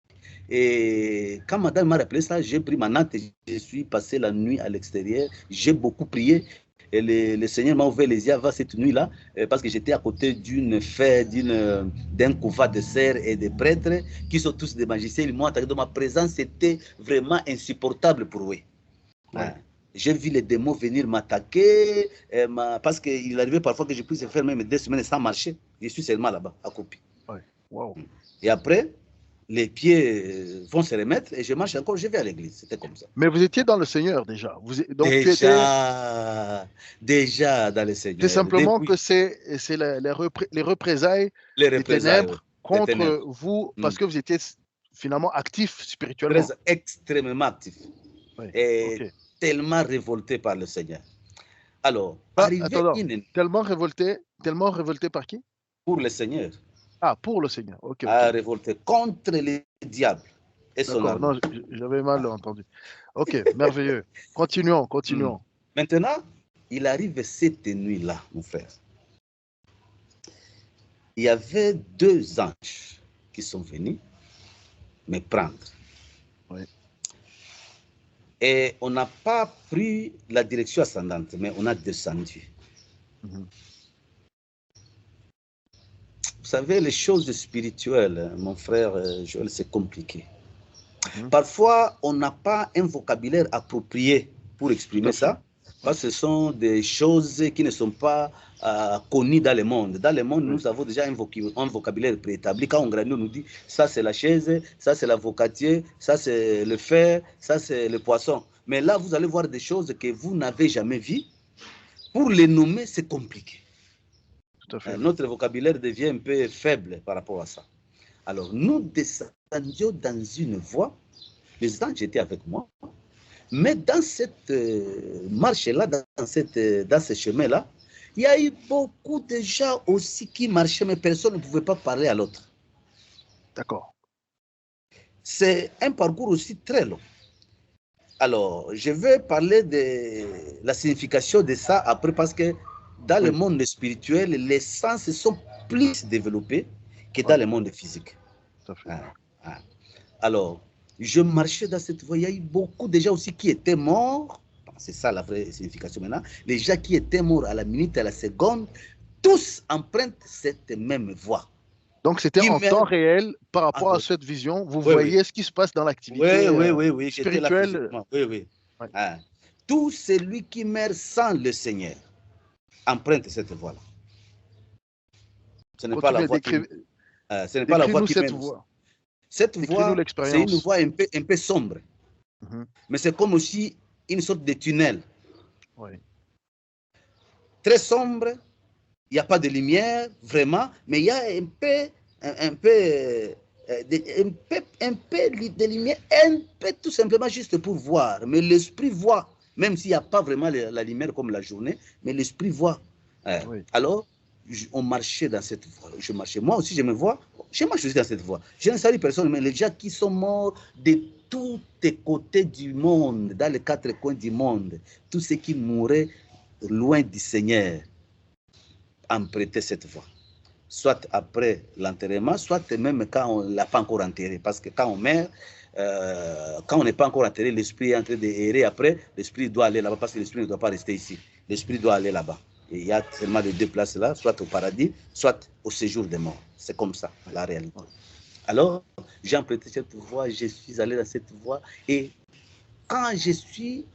et quand madame m'a rappelé ça, j'ai pris ma natte et je suis passé la nuit à l'extérieur. J'ai beaucoup prié. Et le Seigneur m'a ouvert les yeux avant cette nuit-là, parce que j'étais à côté d'un couvent de sœurs et de prêtres qui sont tous des magiciens. Ils m'ont attaqué. Donc ma présence était vraiment insupportable pour eux. Ouais. J'ai vu les démons venir m'attaquer, parce qu'il arrivait parfois que je puisse faire même 2 semaines sans marcher. Je suis seulement là-bas, à Kopi. Ouais. Wow. Et après, les pieds vont se remettre et je marche encore, je vais à l'église. C'était comme ça. Mais vous étiez dans le Seigneur déjà. Donc déjà dans le Seigneur. C'est simplement que c'est les représailles des ténèbres contre vous parce que vous étiez finalement actif spirituellement. Extrêmement actif. Oui. Et tellement révolté par le Seigneur. Alors, tellement révolté par qui? Pour le Seigneur. Ah, pour le Seigneur. Ok. Révolté contre les diables et son arme. Non, j'avais mal entendu. Ok, merveilleux. Continuons. Maintenant, il arrive cette nuit-là, mon frère. Il y avait 2 anges qui sont venus me prendre. Oui. Et on n'a pas pris la direction ascendante, mais on a descendu. savez, les choses spirituelles, mon frère Joël, c'est compliqué. Parfois, on n'a pas un vocabulaire approprié pour exprimer ça, parce que ce sont des choses qui ne sont pas connues dans le monde. Dans le monde, nous avons déjà un vocabulaire préétabli. Quand on grandit, on nous dit ça c'est la chaise, ça c'est l'avocatier, ça c'est le fer, ça c'est le poisson. Mais là, vous allez voir des choses que vous n'avez jamais vues. Pour les nommer, c'est compliqué. Tout à fait. Notre vocabulaire devient un peu faible par rapport à ça. Alors, nous descendions dans une voie, les anges étaient avec moi, mais dans cette marche-là, dans ce chemin-là, il y a eu beaucoup de gens aussi qui marchaient, mais personne ne pouvait pas parler à l'autre. D'accord. C'est un parcours aussi très long. Alors, je vais parler de la signification de ça après, parce que dans le monde spirituel, les sens sont plus développés que dans le monde physique. Tout à fait. Alors, je marchais dans cette voie. Il y a eu beaucoup de gens aussi qui étaient morts. C'est ça la vraie signification maintenant. Les gens qui étaient morts à la minute, à la seconde, tous empruntent cette même voie. Donc, c'était en temps réel par rapport à cette vision. Vous voyez ce qui se passe dans l'activité spirituelle. Oui. Tout celui qui meurt sans le Seigneur emprunte cette voie-là. Ce n'est pas la voie qui... ce n'est pas la voie qui mène. Cette voie, c'est une voie un peu sombre. Mais c'est comme aussi une sorte de tunnel. Très sombre, il n'y a pas de lumière, vraiment, mais il y a un peu de lumière, un peu tout simplement juste pour voir. Mais l'esprit voit, même s'il n'y a pas vraiment la lumière comme la journée, mais l'esprit voit. Alors, on marchait dans cette voie. Je marchais. Moi aussi, je me vois. Je marche aussi dans cette voie. Je ne salue personne, mais les gens qui sont morts de tous les côtés du monde, dans les quatre coins du monde, tous ceux qui mouraient loin du Seigneur, empruntaient cette voie. Soit après l'enterrement, soit même quand on ne l'a pas encore enterré. Parce que quand on meurt, quand on n'est pas encore enterré, l'esprit est en train d'errer. Après, l'esprit doit aller là-bas parce que l'esprit ne doit pas rester ici. L'esprit doit aller là-bas. Et il y a seulement les deux places là, soit au paradis, soit au séjour des morts. C'est comme ça, la réalité. Alors, j'ai emprunté cette voie, je suis allé dans cette voie. Et quand je suis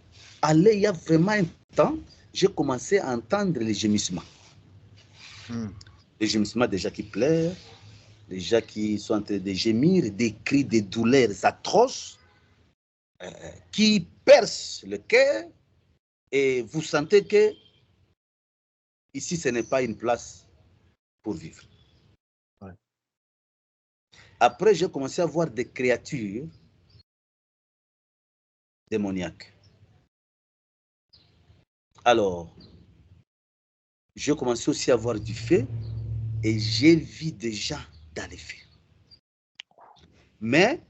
allé, il y a vraiment un temps, j'ai commencé à entendre les gémissements. Les gémissements des gens qui pleurent, des gens qui sont en train de gémir, des cris, des douleurs atroces, qui percent le cœur. Et vous sentez que ici, ce n'est pas une place pour vivre. Après, j'ai commencé à voir des créatures démoniaques. Alors, j'ai commencé aussi à voir du feu et j'ai vu des gens dans le feu. Mais,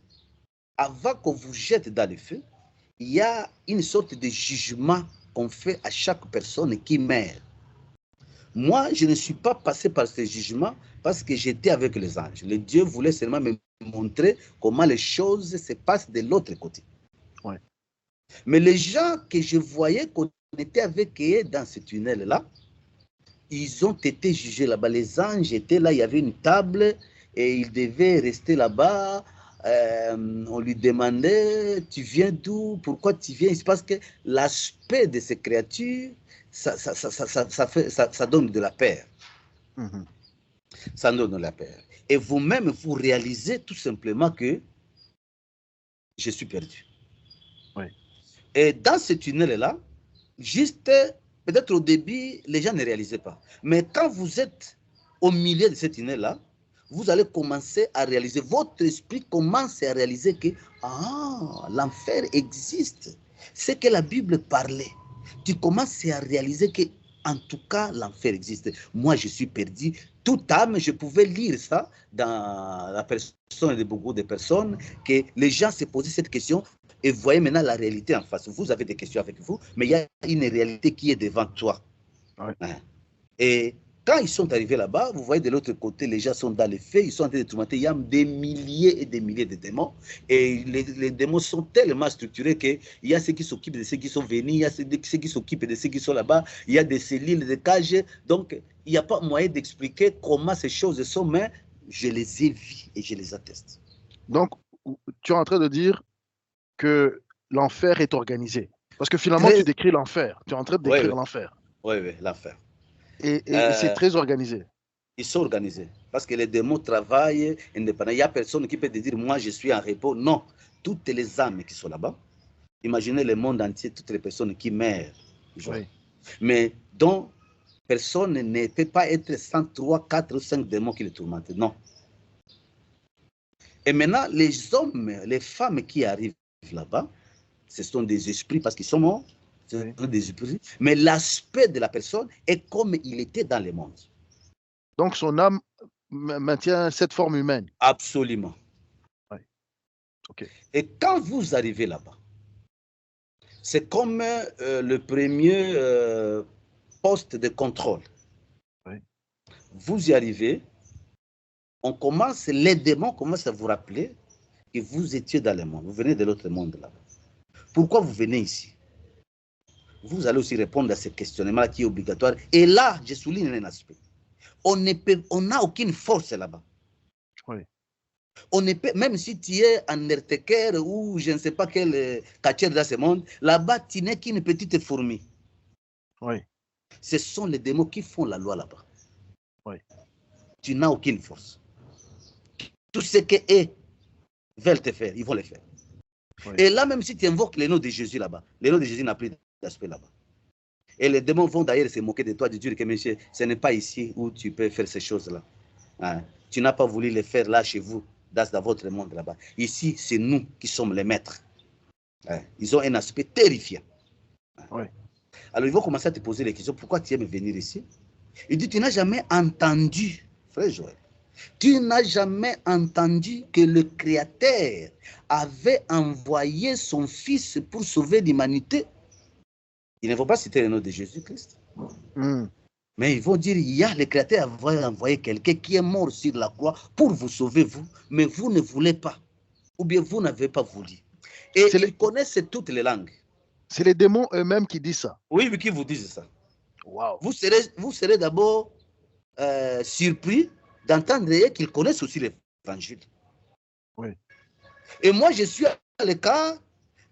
avant qu'on vous jette dans le feu, il y a une sorte de jugement qu'on fait à chaque personne qui meurt. Moi, je ne suis pas passé par ce jugement parce que j'étais avec les anges. Le Dieu voulait seulement me montrer comment les choses se passent de l'autre côté. Mais les gens que je voyais qu'on était avec eux dans ce tunnel-là, ils ont été jugés là-bas. Les anges étaient là, il y avait une table et ils devaient rester là-bas. On lui demandait, tu viens d'où? Pourquoi tu viens? C'est parce que l'aspect de ces créatures, ça donne de la peur. Ça donne de la peur. Et vous-même, vous réalisez tout simplement que je suis perdu. Et dans ce tunnel-là, juste, peut-être au début, les gens ne réalisaient pas. Mais quand vous êtes au milieu de ce tunnel-là, vous allez commencer à réaliser, votre esprit commence à réaliser que l'enfer existe. C'est que la Bible parlait. Tu commences à réaliser que, en tout cas, l'enfer existe. Moi, je suis perdu. Toute âme, je pouvais lire ça dans la personne de beaucoup de personnes, que les gens se posaient cette question et voyaient maintenant la réalité en face. Vous avez des questions avec vous, mais il y a une réalité qui est devant toi. Et Quand ils sont arrivés là-bas, vous voyez de l'autre côté, les gens sont dans les faits, ils sont en train de tourmenter. Il y a des milliers et des milliers de démons. Et les démons sont tellement structurés qu'il y a ceux qui s'occupent de ceux qui sont venus, il y a ceux qui s'occupent de ceux qui sont là-bas, il y a des cellules, des cages. Donc, il n'y a pas moyen d'expliquer comment ces choses sont, mais je les ai vues et je les atteste. Donc, tu es en train de dire que l'enfer est organisé. Parce que finalement, tu décris l'enfer. Tu es en train de décrire l'enfer. Oui, l'enfer. Et c'est très organisé. Ils sont organisés. Parce que les démons travaillent indépendamment. Il n'y a personne qui peut te dire, moi, je suis en repos. Non. Toutes les âmes qui sont là-bas, imaginez le monde entier, toutes les personnes qui meurent. Oui. Mais dont personne ne peut pas être sans 3, 4 ou 5 démons qui les tourmentent. Non. Et maintenant, les hommes, les femmes qui arrivent là-bas, ce sont des esprits parce qu'ils sont morts. Des esprits. Mais l'aspect de la personne est comme il était dans le monde. Donc son âme maintient cette forme humaine. Absolument. Oui. Okay. Et quand vous arrivez là-bas, c'est comme le premier poste de contrôle. Oui. Vous y arrivez, les démons commencent à vous rappeler que vous étiez dans le monde. Vous venez de l'autre monde là-bas. Pourquoi vous venez ici? Vous allez aussi répondre à ce questionnement qui est obligatoire. Et là, je souligne un aspect. On n'a aucune force là-bas. Oui. On ne peut, même si tu es en Erteker ou je ne sais pas quel quartier dans ce monde, là-bas, tu n'es qu'une petite fourmi. Oui. Ce sont les démons qui font la loi là-bas. Oui. Tu n'as aucune force. Tout ce qu'eux veulent te faire, ils vont le faire. Oui. Et là, même si tu invoques le nom de Jésus là-bas, le nom de Jésus n'a plus d'aspect là-bas. Et les démons vont d'ailleurs se moquer de toi, de dire que monsieur, ce n'est pas ici où tu peux faire ces choses-là. Hein? Tu n'as pas voulu les faire là chez vous, dans votre monde là-bas. Ici, c'est nous qui sommes les maîtres. Hein? Ils ont un aspect terrifiant. Hein? Oui. Alors, ils vont commencer à te poser les questions. Pourquoi tu aimes venir ici? Il dit, tu n'as jamais entendu, frère Joël, tu n'as jamais entendu que le Créateur avait envoyé son Fils pour sauver l'humanité? Ils ne vont pas citer le nom de Jésus-Christ. Mais ils vont dire, il y a le Créateur a envoyé quelqu'un qui est mort sur la croix pour vous sauver, vous, mais vous ne voulez pas. Ou bien vous n'avez pas voulu. Et ils connaissent toutes les langues. C'est les démons eux-mêmes qui disent ça. Oui, mais qui vous disent ça. Wow. Vous serez d'abord surpris d'entendre qu'ils connaissent aussi l'évangile. Oui. Et moi, je suis à l'écart,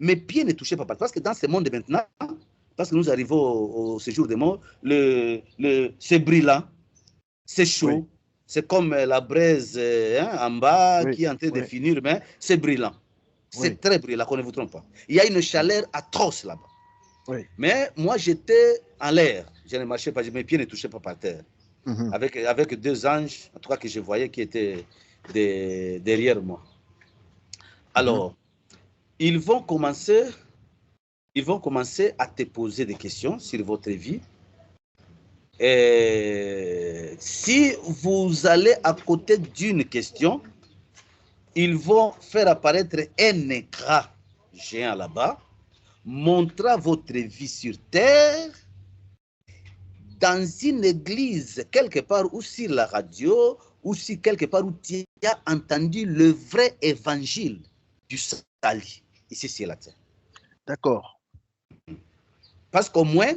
mes pieds ne touchaient pas. Parce que dans ce monde maintenant, parce que nous arrivons au séjour des morts, c'est brillant, c'est chaud, oui. C'est comme la braise en bas qui est en train de finir, mais c'est brillant. C'est très brillant, qu'on ne vous trompe pas. Il y a une chaleur atroce là-bas. Oui. Mais moi, j'étais en l'air. Je ne marchais pas, mes pieds ne touchaient pas par terre. Avec 2 anges, en tout cas que je voyais, qui étaient derrière moi. Alors, ils vont commencer à te poser des questions sur votre vie. Et si vous allez à côté d'une question, ils vont faire apparaître un écran géant là-bas, montrant votre vie sur terre, dans une église, quelque part, ou sur la radio, ou si quelque part où tu as entendu le vrai évangile du salut. Ici, c'est la terre. D'accord. Parce qu'au moins,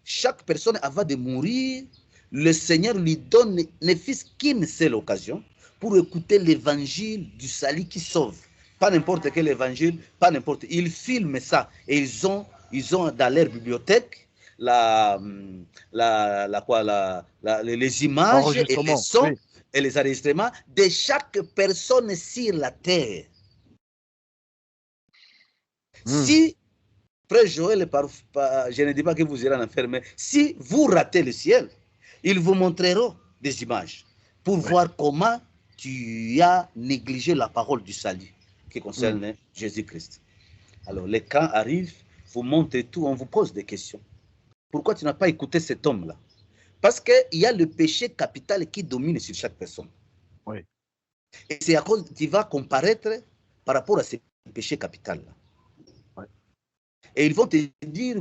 chaque personne avant de mourir, le Seigneur lui donne ne fût-ce qu'une seule occasion pour écouter l'évangile du salut qui sauve. Pas n'importe quel évangile, pas n'importe. Ils filment ça et ils ont dans leur bibliothèque les images et les sons et les enregistrements de chaque personne sur la terre. Si, frère Joël, je ne dis pas que vous irez en enfer, mais si vous ratez le ciel, ils vous montreront des images pour voir comment tu as négligé la parole du salut qui concerne Jésus-Christ. Alors, les camps arrivent, vous montrez tout, on vous pose des questions. Pourquoi tu n'as pas écouté cet homme-là? Parce qu'il y a le péché capital qui domine sur chaque personne. Oui. Et c'est à cause que tu vas comparaître par rapport à ce péché capital-là. Et ils vont te dire,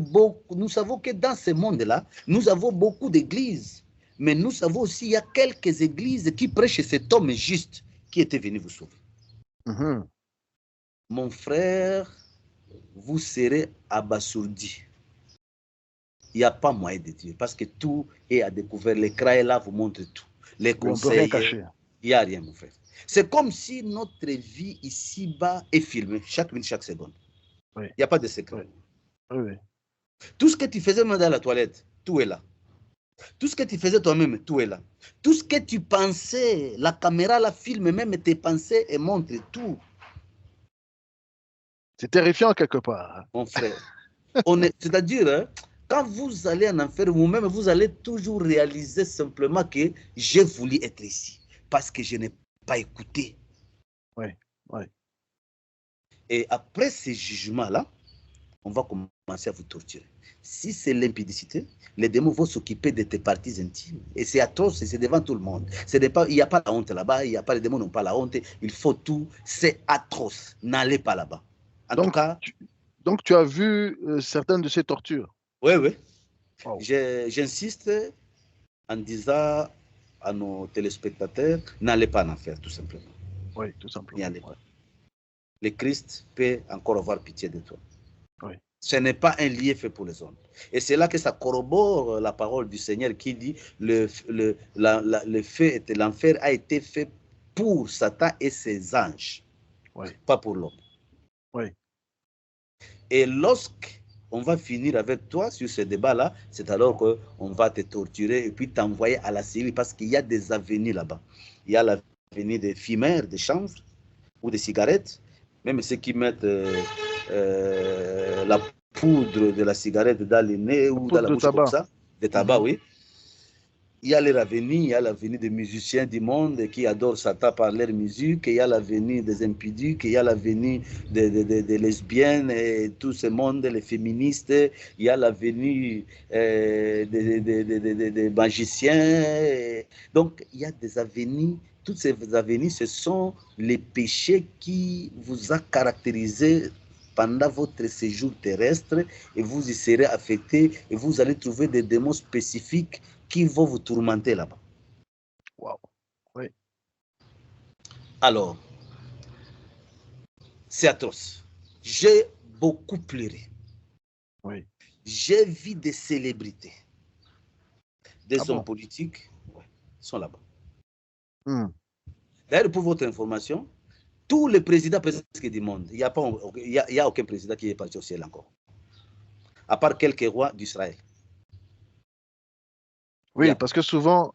nous savons que dans ce monde-là, nous avons beaucoup d'églises, Mais nous savons aussi, il y a quelques églises qui prêchent cet homme juste qui était venu vous sauver. Mon frère, vous serez abasourdi. Il n'y a pas moyen de dire, parce que tout est à découvert. L'écran est là, vous montre tout. Les conseils, il n'y a rien, mon frère. C'est comme si notre vie ici-bas est filmée, chaque minute, chaque seconde. Il n'y a pas de secret. Tout ce que tu faisais même dans la toilette, tout est là. Tout ce que tu faisais toi-même, tout est là. Tout ce que tu pensais, la caméra la filme même tes pensées et montre tout. C'est terrifiant quelque part. Mon frère. C'est-à-dire, hein, quand vous allez en enfer, vous-même, vous allez toujours réaliser simplement que j'ai voulu être ici parce que je n'ai pas écouté. Et après ces jugements-là, on va commencer à vous torturer. Si c'est l'impudicité, les démons vont s'occuper de tes parties intimes. Et c'est atroce, c'est devant tout le monde. Il n'y a pas la honte là-bas, les démons n'ont pas la honte. Il faut tout, c'est atroce. N'allez pas là-bas. En tout cas... Donc tu as vu certaines de ces tortures? Oui. Wow. J'insiste en disant à nos téléspectateurs, n'allez pas en enfer, tout simplement. Oui, tout simplement. N'y allez pas. Le Christ peut encore avoir pitié de toi. Ce n'est pas un lieu fait pour les hommes. Et c'est là que ça corrobore la parole du Seigneur qui dit le feu et l'enfer a été fait pour Satan et ses anges, pas pour l'homme. Et lorsqu'on va finir avec toi sur ce débat-là, c'est alors qu'on va te torturer et puis t'envoyer à la Syrie parce qu'il y a des avenues là-bas. Il y a l'avenue des fumeurs, des chanvres ou des cigarettes, même ceux qui mettent la poudre de la cigarette dans le nez ou dans la bouche comme ça, des tabac, oui. Il y a l'avenue, il y a l'avenue des musiciens du monde qui adorent Satan par leur musique, il y a l'avenue des impudiques, il y a l'avenue des lesbiennes et tout ce monde, les féministes, il y a l'avenue des magiciens. Donc, il y a des avenues. Toutes ces avenues, ce sont les péchés qui vous a caractérisé pendant votre séjour terrestre et vous y serez affecté et vous allez trouver des démons spécifiques qui vont vous tourmenter là-bas. Wow. Oui. Alors, c'est atroce. J'ai beaucoup pleuré. Oui. J'ai vu des célébrités, des hommes politiques, sont là-bas. D'ailleurs, pour votre information, tous les présidents presque du monde, il n'y a aucun président qui est parti au ciel encore, à part quelques rois d'Israël. Oui, parce que souvent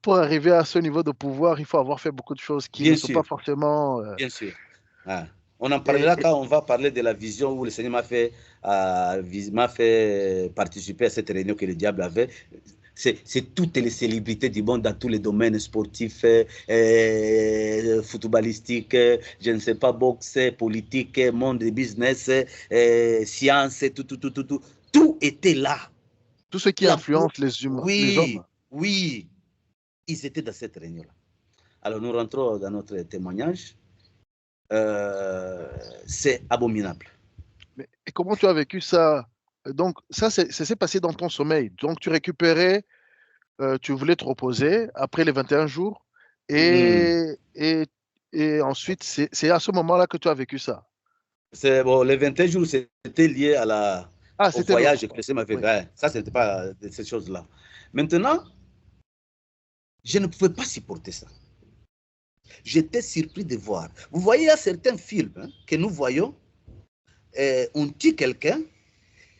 pour arriver à ce niveau de pouvoir, il faut avoir fait beaucoup de choses qui ne sont pas forcément... Bien sûr. On en parlera quand on va parler de la vision où le Seigneur m'a fait participer à cette réunion que le diable avait. C'est toutes les célébrités du monde dans tous les domaines sportifs, footballistiques, je ne sais pas, boxe, politique, monde du business, science, tout était là. Tout ce qui influence les humains, les hommes. Oui, ils étaient dans cette réunion-là. Alors nous rentrons dans notre témoignage. C'est abominable. Mais et comment tu as vécu ça? Donc ça s'est passé dans ton sommeil. Donc tu récupérais, tu voulais te reposer après les 21 jours et ensuite c'est à ce moment-là que tu as vécu ça. C'est bon, les 21 jours c'était lié à au voyage que le Seigneur m'avait fait. Ça c'était pas de ces choses-là. Maintenant, je ne pouvais pas supporter ça. J'étais surpris de voir. Vous voyez, il y a certains films que nous voyons, on tue quelqu'un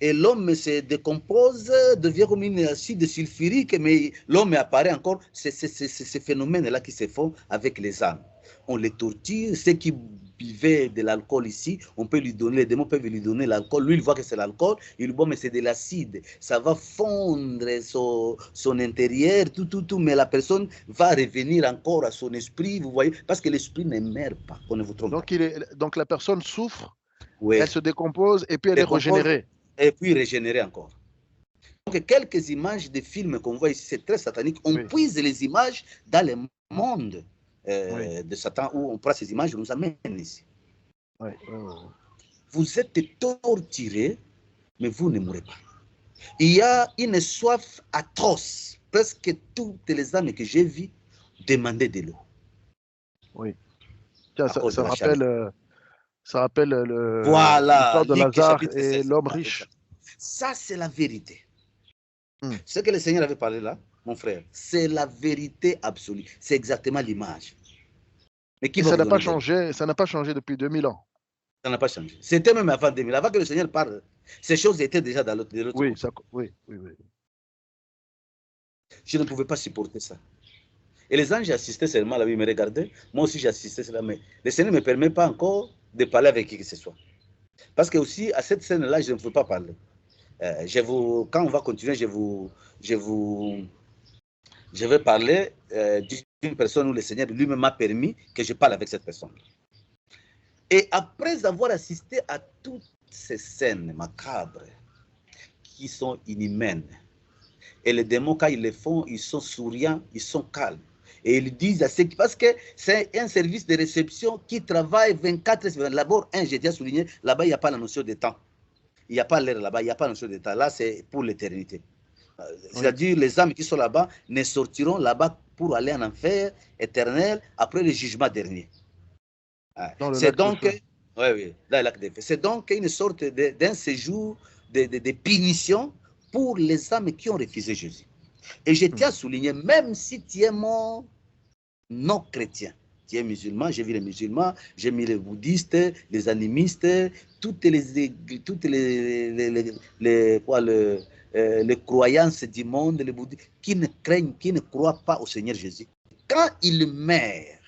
et l'homme se décompose, devient comme une acide sulfurique, mais l'homme apparaît encore. C'est ces phénomènes-là qui se font avec les âmes. On les torture, ceux qui buvaient de l'alcool ici, on peut lui donner, les démons peuvent lui donner l'alcool. Lui, il voit que c'est l'alcool, il dit, bon, mais c'est de l'acide. Ça va fondre son intérieur, tout, mais la personne va revenir encore à son esprit, vous voyez, parce que l'esprit ne meurt pas, on ne vous trompe pas. Donc la personne souffre, oui. Elle se décompose et puis elle est régénérée. Et puis régénérée encore. Donc quelques images de films qu'on voit ici, c'est très satanique. On puise les images dans le monde de Satan où on prend ces images et nous amène ici. Vous êtes torturés, mais vous ne mourrez pas. Il y a une soif atroce presque toutes les âmes que j'ai vues demandaient de l'eau. Oui. Tiens, À cause de la ça rappelle voilà, l'histoire de Luc Lazare chapitre et 16. l'homme riche. Ça, c'est la vérité. Ce que le Seigneur avait parlé là, mon frère, c'est la vérité absolue. C'est exactement l'image. Mais ça n'a pas changé, ça n'a pas changé depuis 2000 ans. Ça n'a pas changé. C'était même avant 2000. Avant que le Seigneur parle, ces choses étaient déjà de l'autre côté. Oui. Je ne pouvais pas supporter ça. Et les anges assistaient seulement là, ils me regardaient. Moi aussi, j'assistais cela. Mais le Seigneur ne me permet pas encore de parler avec qui que ce soit. Parce que aussi, à cette scène-là, je ne peux pas parler. Quand on va continuer, je vais parler d'une personne où le Seigneur lui-même m'a permis que je parle avec cette personne. Et après avoir assisté à toutes ces scènes macabres qui sont inhumaines, et les démons, quand ils le font, ils sont souriants, ils sont calmes. Et ils disent à ceux qui... Parce que c'est un service de réception qui travaille 24 heures. D'abord, j'ai déjà souligné, là-bas, il n'y a pas la notion de temps. Il n'y a pas l'heure là-bas, il n'y a pas la notion de temps. Là, c'est pour l'éternité. C'est-à-dire, les âmes qui sont là-bas ne sortiront là-bas pour aller en enfer éternel après le jugement dernier. C'est donc... Oui, dans le lac de feu. C'est donc une sorte d'un séjour de punition pour les âmes qui ont refusé Jésus. Et je tiens à souligner, même si tu es mort non chrétien, tu es musulman, j'ai vu les musulmans, j'ai mis les bouddhistes, les animistes, toutes les croyances du monde, les bouddhistes, qui ne craignent, qui ne croient pas au Seigneur Jésus. Quand ils meurent,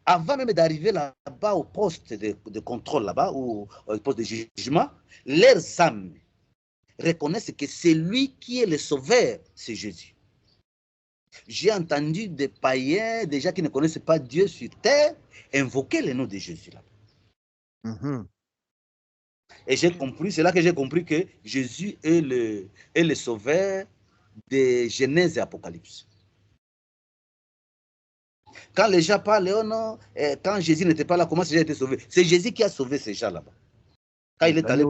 avant même d'arriver là-bas au poste de contrôle, là-bas, ou au poste de jugement, leurs âmes reconnaissent que c'est lui qui est le sauveur, c'est Jésus. J'ai entendu des païens, des gens qui ne connaissent pas Dieu sur terre, invoquer le nom de Jésus là-bas. Et j'ai compris, c'est là que j'ai compris que Jésus est le sauveur de Genèse et Apocalypse. Quand les gens parlent, oh non, quand Jésus n'était pas là, comment ces gens étaient sauvés? C'est Jésus qui a sauvé ces gens là-bas. Quand il est allé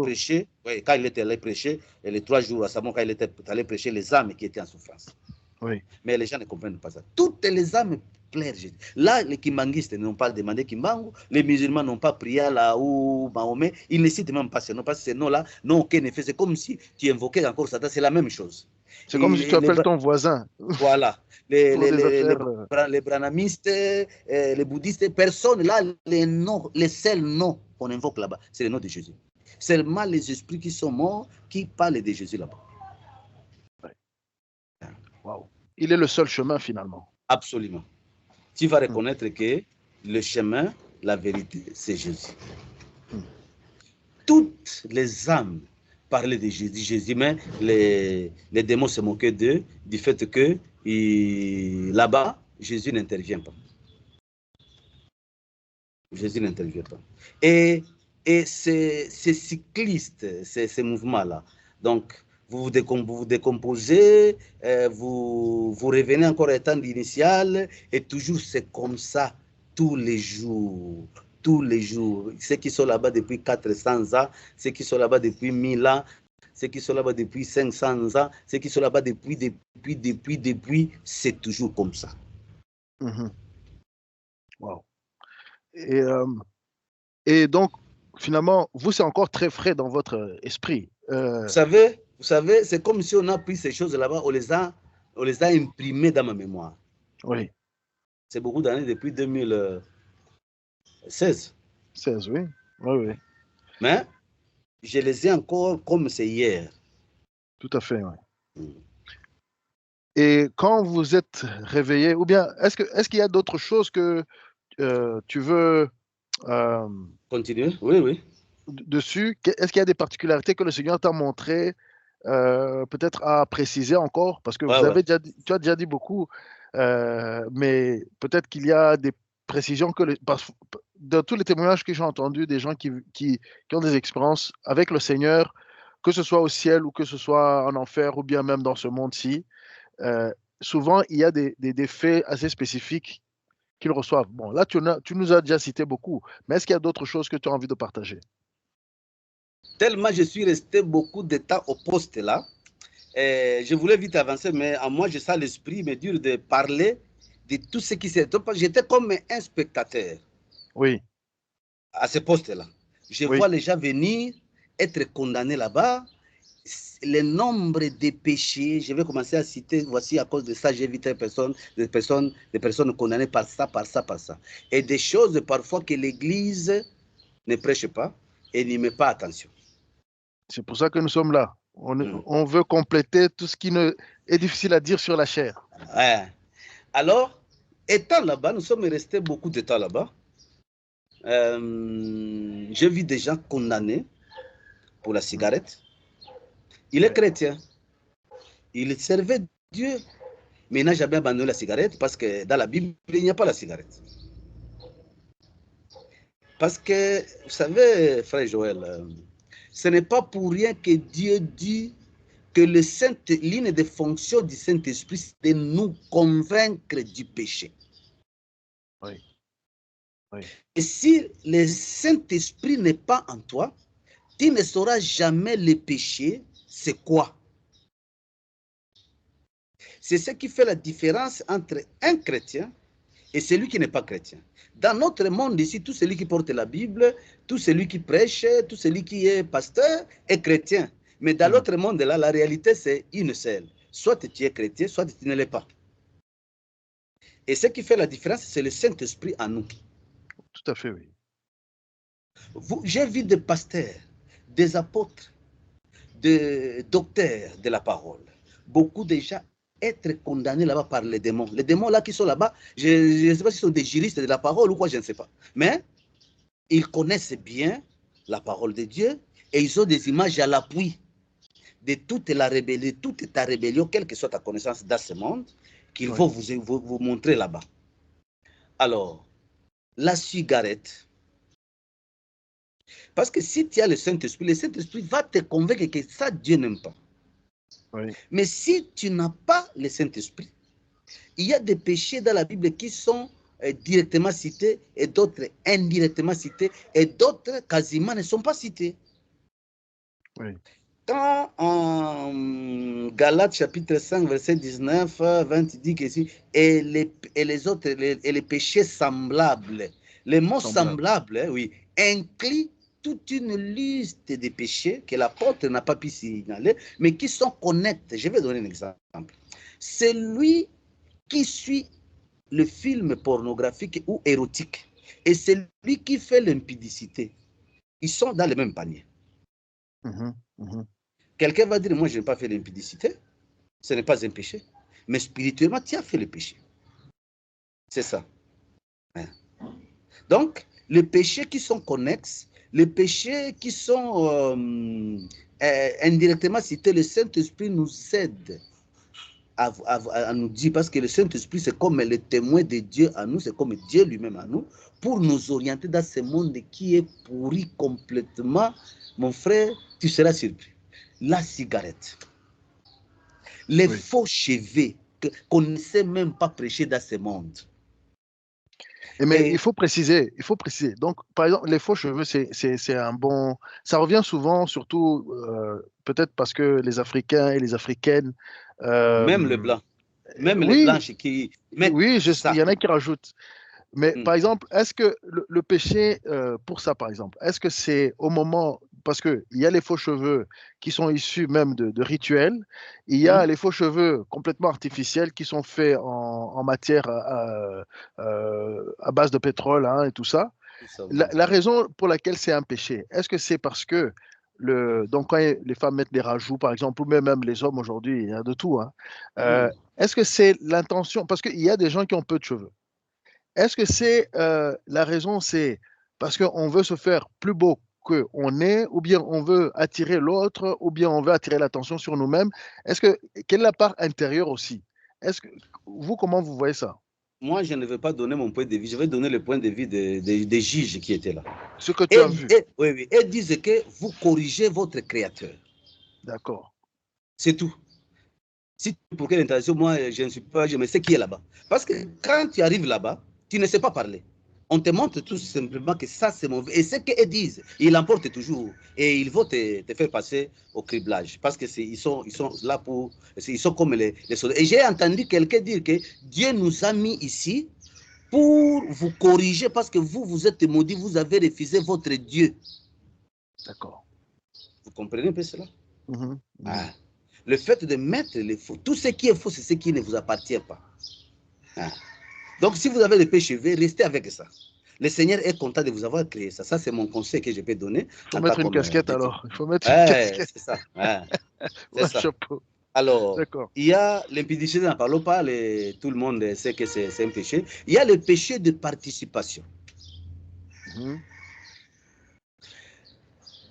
prêcher, et les 3 jours à Samon, quand il était allé prêcher les âmes qui étaient en souffrance. Oui. Mais les gens ne comprennent pas ça. Toutes les âmes plairent Jésus. Là, les kimbanguistes n'ont pas demandé kimbangu, les musulmans n'ont pas prié là où Mahomet, ils ne citent même pas ce nom, parce que ce nom-là, non, aucun effet. C'est comme si tu invoquais encore Satan, c'est la même chose. C'est comme si tu appelles ton voisin. Voilà. Les branamistes, les bouddhistes, personne, là, les seuls noms qu'on invoque là-bas, c'est le nom de Jésus. Seulement les esprits qui sont morts qui parlent de Jésus là-bas. Wow. Il est le seul chemin finalement. Absolument. Tu vas reconnaître que le chemin, la vérité, c'est Jésus. Toutes les âmes parlaient de Jésus, mais les démons se moquaient d'eux du fait que là-bas, Jésus n'intervient pas. Jésus n'intervient pas. Et ces cyclistes, ces mouvements-là, donc, vous vous décomposez, vous revenez encore à l'état initial, et toujours c'est comme ça, tous les jours. Tous les jours. Ceux qui sont là-bas depuis 400 ans, ceux qui sont là-bas depuis 1000 ans, ceux qui sont là-bas depuis 500 ans, ceux qui sont là-bas depuis, c'est toujours comme ça. Wow. Et donc, finalement, vous, c'est encore très frais dans votre esprit. Vous savez, c'est comme si on a pris ces choses là-bas, on les a imprimées dans ma mémoire. Oui. C'est beaucoup d'années depuis 2016. 16, oui. Oui. Mais je les ai encore comme c'est hier. Tout à fait, oui. Et quand vous êtes réveillé, ou bien est-ce qu'il y a d'autres choses que tu veux continuer? Oui. Dessus, est-ce qu'il y a des particularités que le Seigneur t'a montré, peut-être à préciser encore? Parce que tu as déjà dit beaucoup, mais peut-être qu'il y a des précisions dans tous les témoignages que j'ai entendus, des gens qui ont des expériences avec le Seigneur, que ce soit au ciel ou que ce soit en enfer ou bien même dans ce monde-ci, souvent il y a des faits assez spécifiques qu'ils reçoivent. Bon, là, tu nous as déjà cité beaucoup, mais est-ce qu'il y a d'autres choses que tu as envie de partager? Tellement je suis resté beaucoup de temps au poste là, Je voulais vite avancer, mais à moi, je sens l'esprit me dur de parler de tout ce qui s'est... J'étais comme un spectateur Oui, à ce poste-là. Je oui. vois les gens venir, être condamnés là-bas. Le nombre de péchés, je vais commencer à citer, voici à cause de ça, j'ai vu des personnes condamnées par ça, par ça, par ça. Et des choses parfois que l'Église ne prêche pas et n'y met pas attention. C'est pour ça que nous sommes là. On veut compléter tout ce qui est difficile à dire sur la chair. Ouais. Alors, étant là-bas, nous sommes restés beaucoup de temps là-bas. J'ai vu des gens condamnés pour la cigarette. Il est chrétien. Il servait Dieu, mais il n'a jamais abandonné la cigarette parce que dans la Bible, il n'y a pas la cigarette. Parce que, vous savez, frère Joël, ce n'est pas pour rien que Dieu dit que l'une des fonctions du Saint-Esprit, c'est de nous convaincre du péché. Oui. Oui. Et si le Saint-Esprit n'est pas en toi, tu ne sauras jamais le péché, c'est quoi. C'est ce qui fait la différence entre un chrétien et celui qui n'est pas chrétien. Dans notre monde ici, tout celui qui porte la Bible, tout celui qui prêche, tout celui qui est pasteur est chrétien. Mais dans l'autre monde, là, la réalité, c'est une seule. Soit tu es chrétien, soit tu ne l'es pas. Et ce qui fait la différence, c'est le Saint-Esprit en nous. Tout à fait, oui. J'ai vu des pasteurs, des apôtres, des docteurs de la parole. Beaucoup de gens être condamnés là-bas par les démons. Les démons là qui sont là-bas, je ne sais pas s'ils sont des juristes de la parole ou quoi, je ne sais pas. Mais ils connaissent bien la parole de Dieu et ils ont des images à l'appui de toute la rébellion, toute ta rébellion, quelle que soit ta connaissance dans ce monde, qu'ils vont vous montrer là-bas. Alors, la cigarette, parce que si tu as le Saint-Esprit va te convaincre que ça, Dieu n'aime pas. Oui. Mais si tu n'as pas le Saint-Esprit, il y a des péchés dans la Bible qui sont directement cités et d'autres indirectement cités et d'autres quasiment ne sont pas cités. Oui. Quand en Galates chapitre 5 verset 19, 20 dit que et les autres et les péchés semblables, les mots semblables, oui, incluent toute une liste de péchés que l'apôtre n'a pas pu signaler, mais qui sont connectés. Je vais donner un exemple. Celui qui suit le film pornographique ou érotique et celui qui fait l'impudicité, ils sont dans le même panier. Quelqu'un va dire, moi je n'ai pas fait l'impudicité, ce n'est pas un péché, mais spirituellement tu as fait le péché. C'est ça. Donc, les péchés qui sont connexes, les péchés qui sont indirectement cités, le Saint-Esprit nous aide à nous dire, parce que le Saint-Esprit, c'est comme le témoin de Dieu à nous, c'est comme Dieu lui-même à nous, pour nous orienter dans ce monde qui est pourri complètement. Mon frère, tu seras surpris. La cigarette, les faux cheveux qu'on ne sait même pas prêcher dans ce monde. Mais il faut préciser. Donc, par exemple, les faux cheveux, c'est un bon... Ça revient souvent, surtout peut-être parce que les Africains et les Africaines... même les Blancs. Même les Blanches qui mettent il y en a qui rajoutent. Mais par exemple, est-ce que le péché, pour ça par exemple, est-ce que c'est au moment... Parce qu'il y a les faux cheveux qui sont issus même de rituels, il y a les faux cheveux complètement artificiels qui sont faits en matière à base de pétrole et tout ça. La raison pour laquelle c'est un péché, est-ce que c'est parce que donc quand les femmes mettent des rajouts par exemple, ou même les hommes aujourd'hui, il y a de tout. Est-ce que c'est l'intention? Parce qu'il y a des gens qui ont peu de cheveux. Est-ce que c'est la raison, c'est parce qu'on veut se faire plus beau qu'on est, ou bien on veut attirer l'autre, ou bien on veut attirer l'attention sur nous-mêmes? Quelle est la part intérieure aussi? Vous, comment vous voyez ça? Moi, je ne vais pas donner mon point de vue, je vais donner le point de vue des juges qui étaient là. Ce que tu as vu. Et disent que vous corrigez votre créateur. D'accord. C'est tout. Si pour quelle intention, moi, je ne sais pas, je me sais qui est là-bas. Parce que quand tu arrives là-bas, tu ne sais pas parler. On te montre tout simplement que ça, c'est mauvais. Et ce qu'ils disent, ils l'emportent toujours. Et ils vont te faire passer au criblage. Parce qu'ils sont là pour... Ils sont comme les soldats. Et j'ai entendu quelqu'un dire que Dieu nous a mis ici pour vous corriger parce que vous êtes maudits, vous avez refusé votre Dieu. D'accord. Vous comprenez un peu cela? Ah. Le fait de mettre les faux, tout ce qui est faux, c'est ce qui ne vous appartient pas. Ah. Donc, si vous avez le péché, restez avec ça. Le Seigneur est content de vous avoir créé ça. Ça, c'est mon conseil que je peux donner. Il faut mettre une casquette alors. Il faut mettre une casquette. C'est ça. C'est ça. Chapeau. Alors, il y a l'impudicité, n'en parlons pas, tout le monde sait que c'est un péché. Il y a le péché de participation.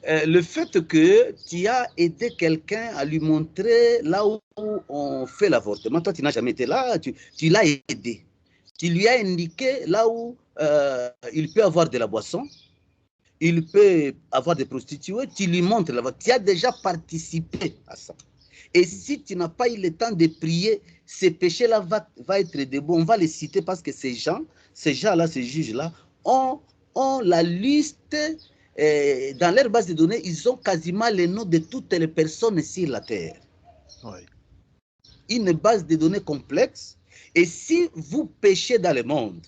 Le fait que tu as aidé quelqu'un à lui montrer là où on fait l'avortement, toi tu n'as jamais été là, tu l'as aidé. Tu lui as indiqué là où il peut avoir de la boisson, il peut avoir des prostituées, tu lui montres là-bas. Tu as déjà participé à ça. Et si tu n'as pas eu le temps de prier, ces péchés-là vont être debout. On va les citer parce que ces gens-là, ces juges-là, ont la liste, dans leur base de données, ils ont quasiment les noms de toutes les personnes sur la terre. Oui. Une base de données complexe. Et si vous péchez dans le monde,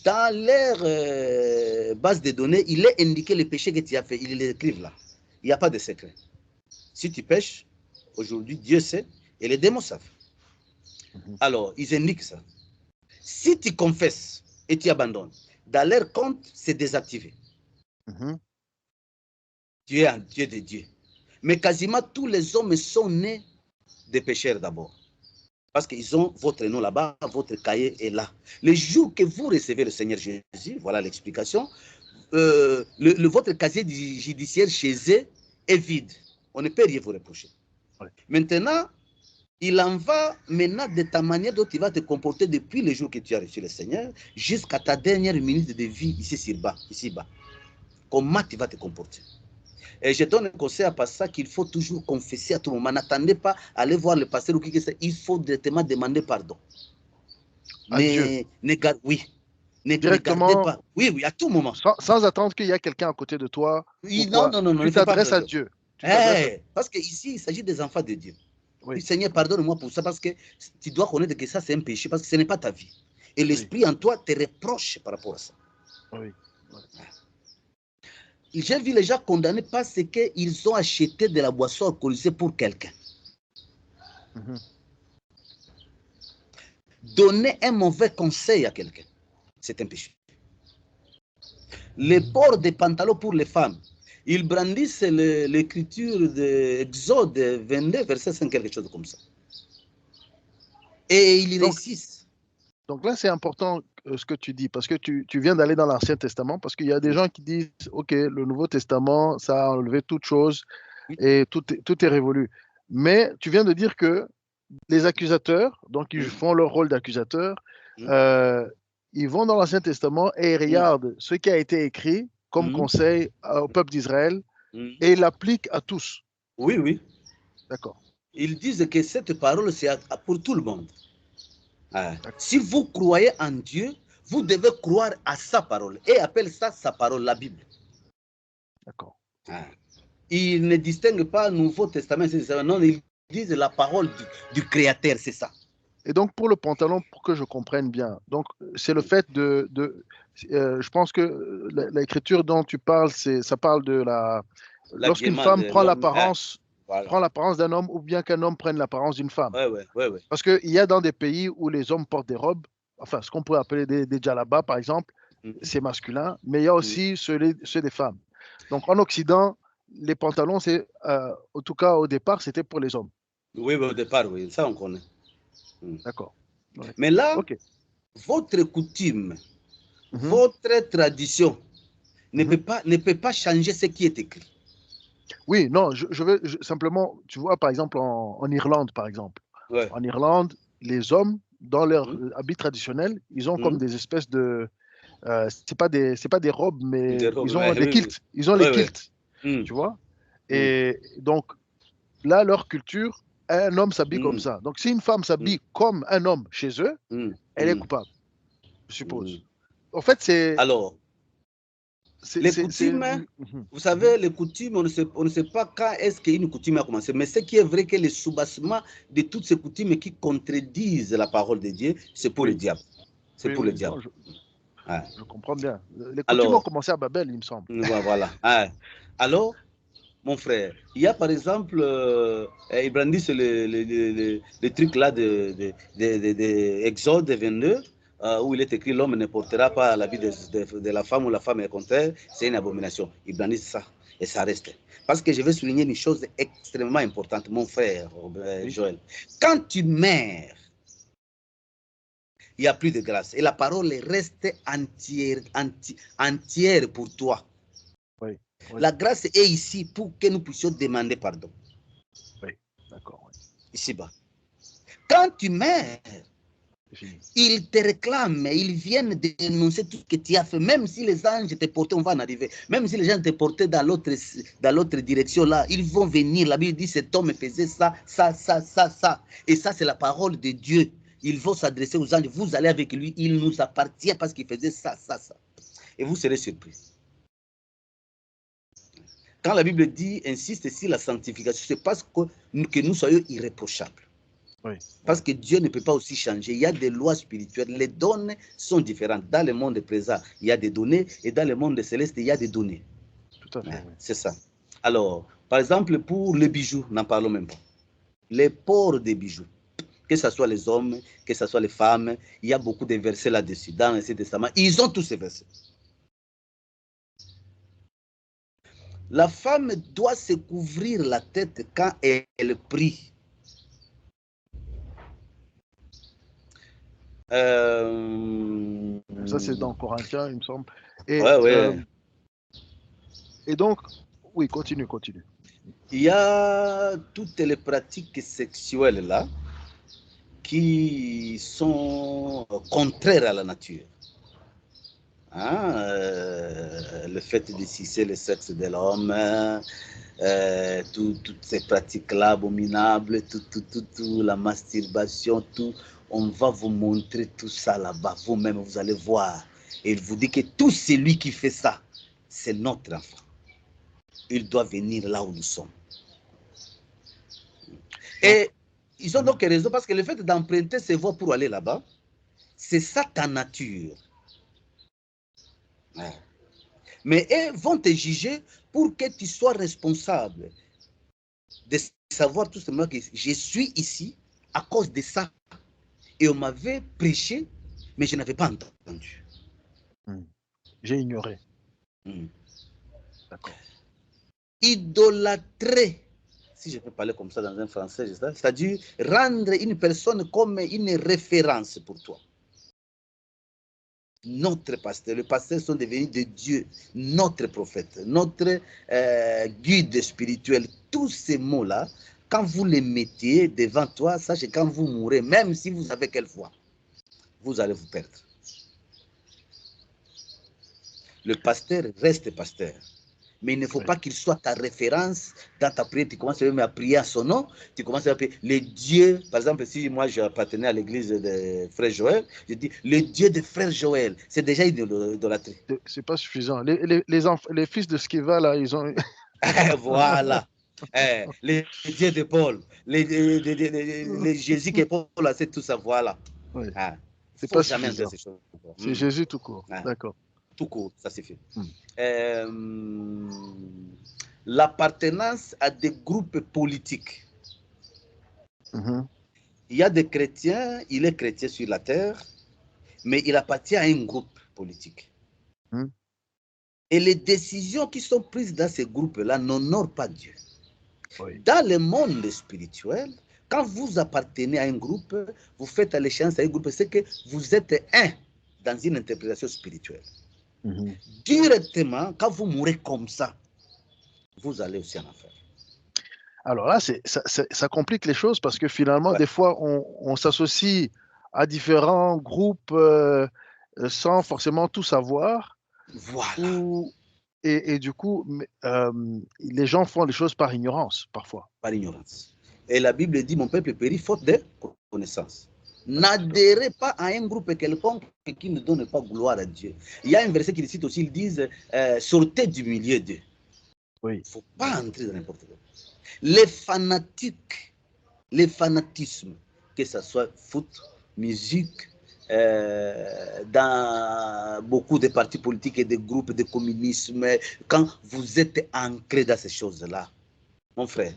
dans leur base de données, il est indiqué le péché que tu as fait. Ils l'écrivent là. Il n'y a pas de secret. Si tu pêches, aujourd'hui, Dieu sait, et les démons savent. Alors, ils indiquent ça. Si tu confesses et tu abandonnes, dans leur compte, c'est désactivé. Tu es un Dieu de Dieu. Mais quasiment tous les hommes sont nés des pécheurs d'abord. Parce qu'ils ont votre nom là-bas, votre cahier est là. Le jour que vous recevez le Seigneur Jésus, voilà l'explication, votre casier judiciaire chez eux est vide. On ne peut rien vous reprocher. Ouais. Maintenant, il en va maintenant de ta manière dont tu vas te comporter depuis le jour que tu as reçu le Seigneur jusqu'à ta dernière minute de vie ici-bas. Comment tu vas te comporter? Et je donne un conseil à pasteur qu'il faut toujours confesser à tout moment. N'attendez pas à aller voir le pasteur ou qui que ce soit. Il faut directement demander pardon. Oui. Ne gardez pas. Oui, à tout moment. Sans attendre qu'il y ait quelqu'un à côté de toi. Oui, non. Tu t'adresses à Dieu. Parce qu'ici, il s'agit des enfants de Dieu. Oui. Seigneur, pardonne-moi pour ça parce que tu dois connaître que ça, c'est un péché parce que ce n'est pas ta vie. Et l'esprit en toi te reproche par rapport à ça. Oui. J'ai vu les gens condamnés parce qu'ils ont acheté de la boisson alcoolisée pour quelqu'un. Donner un mauvais conseil à quelqu'un, c'est un péché. Le port des pantalons pour les femmes, ils brandissent l'écriture d'Exode 22, verset 5, quelque chose comme ça. Et ils réussissent. Donc là, c'est important ce que tu dis, parce que tu viens d'aller dans l'Ancien Testament, parce qu'il y a des gens qui disent, OK, le Nouveau Testament, ça a enlevé toute chose et tout est révolu. Mais tu viens de dire que les accusateurs, donc ils font leur rôle d'accusateur, ils vont dans l'Ancien Testament et ils regardent ce qui a été écrit comme conseil au peuple d'Israël et ils l'appliquent à tous. Oui. D'accord. Ils disent que cette parole, c'est pour tout le monde. Si vous croyez en Dieu, vous devez croire à sa parole et appelle ça sa parole, la Bible. D'accord. Ils ne distinguent pas Nouveau Testament, non, ils disent la parole du Créateur, c'est ça. Et donc pour le pantalon, pour que je comprenne bien, donc c'est le fait je pense que l'écriture dont tu parles, ça parle de lorsqu'une femme prend l'apparence. Voilà. Prend l'apparence d'un homme ou bien qu'un homme prenne l'apparence d'une femme. Ouais. Parce qu'il y a dans des pays où les hommes portent des robes, enfin ce qu'on pourrait appeler des djellabas par exemple, c'est masculin, mais il y a aussi ceux des femmes. Donc en Occident, les pantalons, en tout cas au départ, c'était pour les hommes. Oui, au départ, oui, ça on connaît. D'accord. Ouais. Mais là, votre coutume, votre tradition ne peut pas changer ce qui est écrit. Oui, non, je veux simplement, tu vois, par exemple, en Irlande, par exemple. Ouais. En Irlande, les hommes, dans leur habit traditionnel, ils ont comme des espèces de... c'est pas des robes, mais ils ont des kilts. Ils ont les kilts, tu vois. Et donc, là, leur culture, un homme s'habille comme ça. Donc, si une femme s'habille comme un homme chez eux, elle est coupable, je suppose. En fait, c'est... Alors, les coutumes, vous savez, les coutumes, on ne sait pas quand est-ce qu'une coutume a commencé. Mais ce qui est vrai que le soubassement de toutes ces coutumes qui contredisent la parole de Dieu, c'est pour le diable. C'est pour le diable. Je comprends bien. Les coutumes ont commencé à Babel, il me semble. Voilà. Alors, mon frère, il y a par exemple, il brandit le truc là de Exode 22, où il est écrit l'homme ne portera pas la vie de la femme ou la femme est contraire, c'est une abomination. Il brandit ça et ça reste. Parce que je vais souligner une chose extrêmement importante, mon frère Joël. Quand tu meurs, il n'y a plus de grâce. Et la parole reste entière pour toi. Oui. La grâce est ici pour que nous puissions demander pardon. Oui, d'accord. Oui. Ici-bas. Quand tu meurs, ils te réclament, ils viennent dénoncer tout ce que tu as fait, même si les anges te portaient, on va en arriver, même si les gens te portaient dans l'autre direction là, ils vont venir. La Bible dit cet homme faisait ça. Et ça, c'est la parole de Dieu. Ils vont s'adresser aux anges, vous allez avec lui, il nous appartient parce qu'il faisait ça. Et vous serez surpris. Quand la Bible dit, insiste sur la sanctification, c'est parce que nous soyons irréprochables. Oui. Parce que Dieu ne peut pas aussi changer. Il y a des lois spirituelles. Les données sont différentes. Dans le monde présent, il y a des données, et dans le monde céleste, il y a des données. Tout à fait. Oui. C'est ça. Alors, par exemple, pour les bijoux, n'en parlons même pas. Les ports des bijoux, que ce soit les hommes, que ce soit les femmes, il y a beaucoup de versets là-dessus. Dans l'Ancien Testament, ils ont tous ces versets. La femme doit se couvrir la tête quand elle prie. Ça, c'est dans Corinthiens, il me semble. Et, et donc, oui, continue. Il y a toutes les pratiques sexuelles là qui sont contraires à la nature. Le fait de sucer le sexe de l'homme, toutes ces pratiques-là abominables, la masturbation, tout. On va vous montrer tout ça là-bas. Vous-même, vous allez voir. Et il vous dit que tout celui qui fait ça, c'est notre enfant. Il doit venir là où nous sommes. Et ils ont donc raison parce que le fait d'emprunter ses voies pour aller là-bas, c'est ça ta nature. Mais elles vont te juger pour que tu sois responsable de savoir tout simplement que je suis ici à cause de ça. Et on m'avait prêché, mais je n'avais pas entendu. J'ai ignoré. D'accord. Idolâtrer, si je peux parler comme ça dans un français, c'est-à-dire rendre une personne comme une référence pour toi. Notre pasteur, les pasteurs sont devenus des dieux, notre prophète, notre guide spirituel. Tous ces mots-là, quand vous les mettez devant toi, sachez quand vous mourrez, même si vous avez quelle foi, vous allez vous perdre. Le pasteur reste pasteur. Mais il ne faut pas qu'il soit ta référence dans ta prière. Tu commences même à prier à son nom. Tu commences à prier les dieux. Par exemple, si moi j'appartenais à l'église de Frère Joël, je dis le Dieu de Frère Joël. C'est déjà idolâtrie. C'est pas suffisant. Les fils de Skiva, là, ils ont. Voilà. Les dieux de Paul. Les Jésus que Paul a, c'est tout ça. Voilà. Oui. C'est pas jamais suffisant. Ces choses. C'est Jésus tout court. D'accord. Tout court, ça suffit. L'appartenance à des groupes politiques. Il y a des chrétiens, il est chrétien sur la terre, mais il appartient à un groupe politique. Et les décisions qui sont prises dans ces groupes-là n'honorent pas Dieu. Oui. Dans le monde spirituel, quand vous appartenez à un groupe, vous faites allégeance à un groupe, c'est que vous êtes un dans une interprétation spirituelle. Directement, quand vous mourrez comme ça, vous allez aussi en enfer. Alors là, ça complique les choses parce que finalement, des fois, on s'associe à différents groupes sans forcément tout savoir. Voilà. Et du coup, les gens font les choses par ignorance, parfois. Par ignorance. Et la Bible dit, mon peuple périt faute de connaissance. N'adhérez pas à un groupe quelconque qui ne donne pas gloire à Dieu. Il y a un verset qui le cite aussi, ils disent sortez du milieu d'eux. Oui. Il ne faut pas entrer dans n'importe quoi. Les fanatiques, les fanatismes, que ce soit foot, musique, dans beaucoup de partis politiques et de groupes de communisme, quand vous êtes ancré dans ces choses-là, mon frère,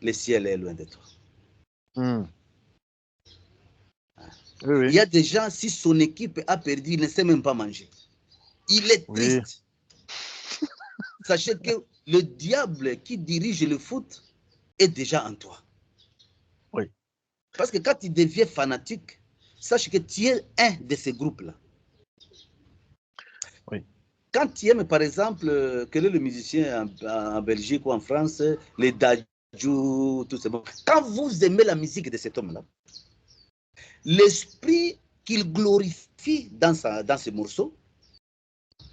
le ciel est loin de toi. Oui. Il y a des gens, si son équipe a perdu, il ne sait même pas manger. Il est triste. Oui. Sachez que le diable qui dirige le foot est déjà en toi. Oui. Parce que quand tu deviens fanatique, sache que tu es un de ces groupes-là. Oui. Quand tu aimes, par exemple, quel est le musicien en Belgique ou en France, les Dadju, tout ça. Quand vous aimez la musique de cet homme-là, l'esprit qu'il glorifie dans ce morceau,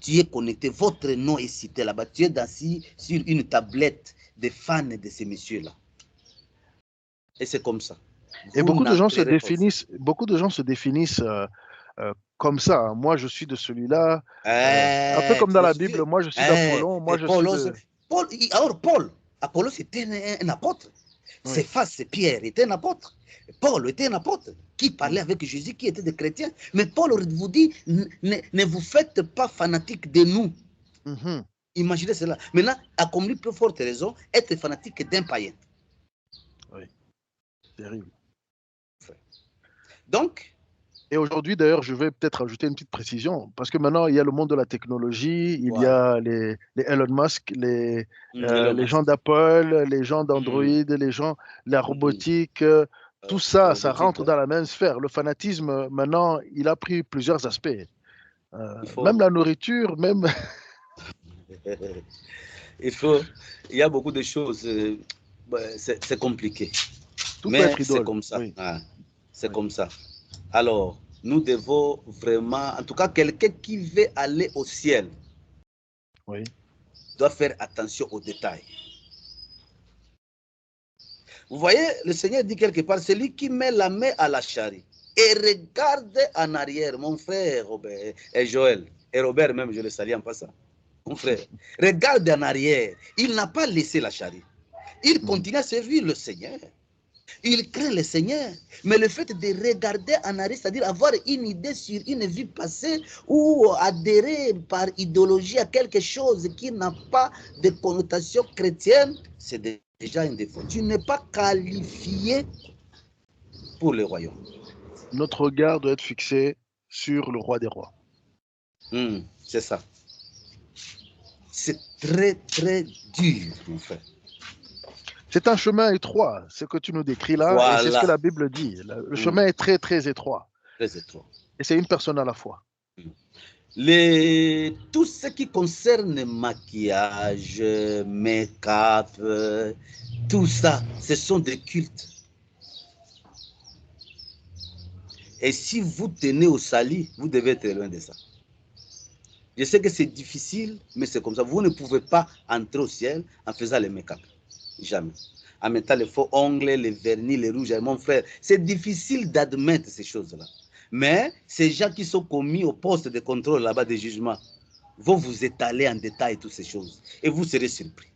tu es connecté, votre nom est cité là-bas, tu es sur une tablette de fans de ces messieurs-là. Et c'est comme ça. Et beaucoup de gens se définissent comme ça. Moi, je suis de celui-là. Un peu comme dans la Bible, moi, je suis d'Apollon. Moi, je suis de... Apollo, c'était un apôtre. Oui. Céphas, Pierre, était un apôtre. Paul était un apôtre qui parlait avec Jésus, qui était des chrétiens. Mais Paul vous dit, ne vous faites pas fanatique de nous. Imaginez cela. Maintenant, à comme lui plus forte raison, être fanatique d'un païen. Oui, terrible. Donc, et aujourd'hui, d'ailleurs, je vais peut-être ajouter une petite précision, parce que maintenant, il y a le monde de la technologie, il y a les Elon Musk, les gens d'Apple, les gens d'Android, les gens, la robotique, tout ça, ça rentre dans la même sphère. Le fanatisme, maintenant, il a pris plusieurs aspects. Même la nourriture, même... il y a beaucoup de choses, c'est compliqué. Tout mais c'est comme ça. Oui. C'est comme ça. Alors, nous devons vraiment, en tout cas, quelqu'un qui veut aller au ciel doit faire attention aux détails. Vous voyez, le Seigneur dit quelque part, celui qui met la main à la charrue et regarde en arrière, mon frère Robert et Joël, et Robert même, je le salue en passant, mon frère, regarde en arrière, il n'a pas laissé la charrue. Il continue à servir le Seigneur. Il craint le Seigneur. Mais le fait de regarder en arrière, c'est-à-dire avoir une idée sur une vie passée ou adhérer par idéologie à quelque chose qui n'a pas de connotation chrétienne, c'est déjà un défaut. Tu n'es pas qualifié pour le royaume. Notre regard doit être fixé sur le roi des rois. C'est ça. C'est très, très dur, mon frère. C'est un chemin étroit, ce que tu nous décris là, voilà. Et c'est ce que la Bible dit. Le chemin est très, très étroit. Très étroit. Et c'est une personne à la fois. Tout ce qui concerne maquillage, make-up, tout ça, ce sont des cultes. Et si vous tenez au sali, vous devez être loin de ça. Je sais que c'est difficile, mais c'est comme ça. Vous ne pouvez pas entrer au ciel en faisant le make-up. Jamais. En mettant les faux ongles, les vernis, les rouges. Mon frère, c'est difficile d'admettre ces choses-là. Mais ces gens qui sont commis au poste de contrôle là-bas des jugements vont vous étaler en détail toutes ces choses. Et vous serez surpris.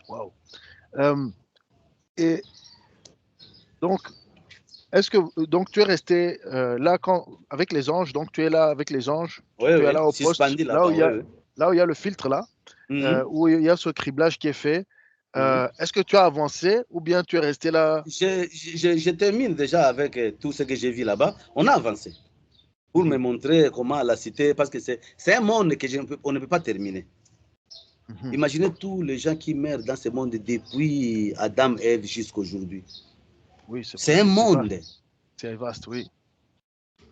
Wow. Et donc, est-ce que donc tu es resté là avec les anges? Donc tu es là avec les anges? Oui, tu es là au poste, là où il y a le filtre là. Où il y a ce criblage qui est fait. Est-ce que tu as avancé ou bien tu es resté là? Je termine déjà avec tout ce que j'ai vu là-bas. On a avancé pour me montrer comment la cité, parce que c'est un monde qu'on ne peut pas terminer. Imaginez tous les gens qui meurent dans ce monde depuis Adam et Ève jusqu'à aujourd'hui. Oui, c'est un monde. C'est vaste, oui.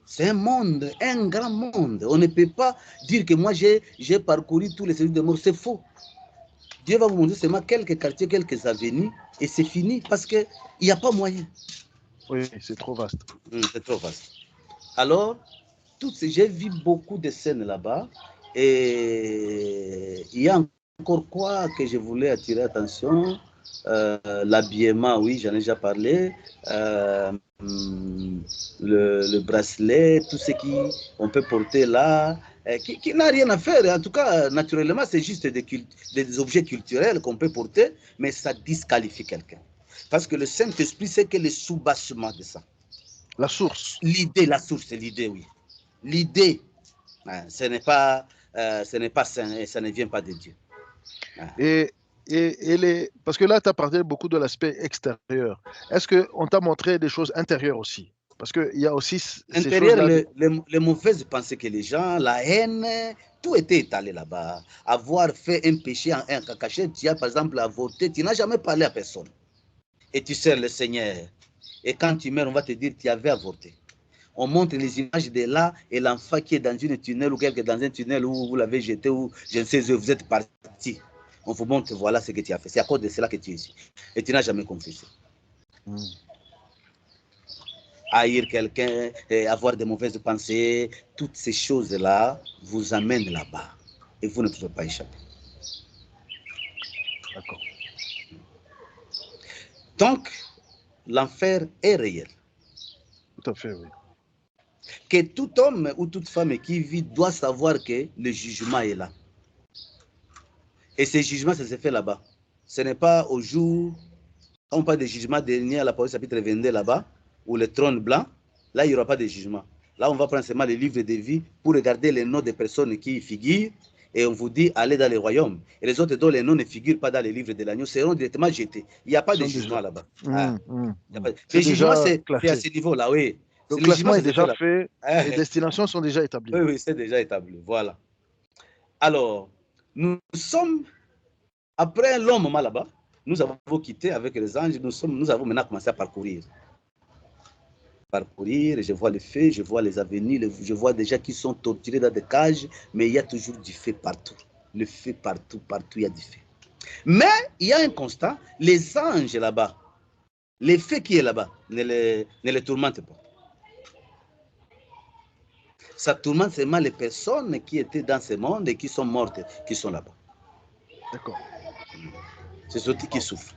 C'est un monde, un grand monde. On ne peut pas dire que moi j'ai parcouru tous les services de mort. C'est faux. Dieu va vous montrer seulement quelques quartiers, quelques avenues, et c'est fini parce qu'il n'y a pas moyen. Oui, c'est trop vaste. C'est trop vaste. Alors, j'ai vu beaucoup de scènes là-bas, et il y a encore quoi que je voulais attirer l'attention. l'habillement, oui, j'en ai déjà parlé. Le bracelet, tout ce qu'on peut porter là, qui n'a rien à faire. En tout cas, naturellement, c'est juste des objets culturels qu'on peut porter, mais ça disqualifie quelqu'un. Parce que le Saint-Esprit, c'est que le soubassement de ça. La source. L'idée, la source, c'est l'idée, oui. L'idée, ce n'est pas saint et ça ne vient pas de Dieu. Et parce que là, tu as parlé beaucoup de l'aspect extérieur. Est-ce qu'on t'a montré des choses intérieures aussi? Parce qu'il y a aussi ces intérieur, choses-là. les mauvaises pensées que les gens, la haine, tout était étalé là-bas. Avoir fait un péché en cachet, tu as par exemple avorté, tu n'as jamais parlé à personne. Et tu sers le Seigneur. Et quand tu meurs, on va te dire tu avais avorté. On montre les images de là et l'enfant qui est dans une tunnel ou quelque dans un tunnel où vous l'avez jeté ou je ne sais où vous êtes parti. On vous montre voilà ce que tu as fait. C'est à cause de cela que tu es ici. Et tu n'as jamais confessé. Haïr quelqu'un, avoir de mauvaises pensées, toutes ces choses-là vous amènent là-bas. Et vous ne pouvez pas échapper. D'accord. Donc, l'enfer est réel. Tout à fait, oui. Que tout homme ou toute femme qui vit doit savoir que le jugement est là. Et ce jugement, ça se fait là-bas. Ce n'est pas au jour, on parle de jugement dernier à la Parole chapitre 22 là-bas, ou le trône blanc, là, il n'y aura pas de jugement. Là, on va prendre seulement les livres de vie pour regarder les noms des personnes qui y figurent et on vous dit, allez dans les royaumes. Et les autres dont les noms ne figurent pas dans les livres de l'agneau seront directement jetés. Il n'y a pas de jugement là-bas. Le jugement, c'est à ce niveau-là, oui. Le classement est déjà fait, les destinations sont déjà établies. Oui, oui, c'est déjà établi, voilà. Alors, nous sommes, après un long moment là-bas, nous avons quitté avec les anges, nous avons maintenant commencé à parcourir. Je vois les faits, je vois les avenirs, je vois des gens qui sont torturés dans des cages, mais il y a toujours du feu partout. Le feu partout, il y a du feu. Mais il y a un constat, les anges là-bas, les feux qui est là-bas, ne les tourmentent pas. Ça tourmente seulement les personnes qui étaient dans ce monde et qui sont mortes, qui sont là-bas. D'accord. C'est ceux qui souffrent.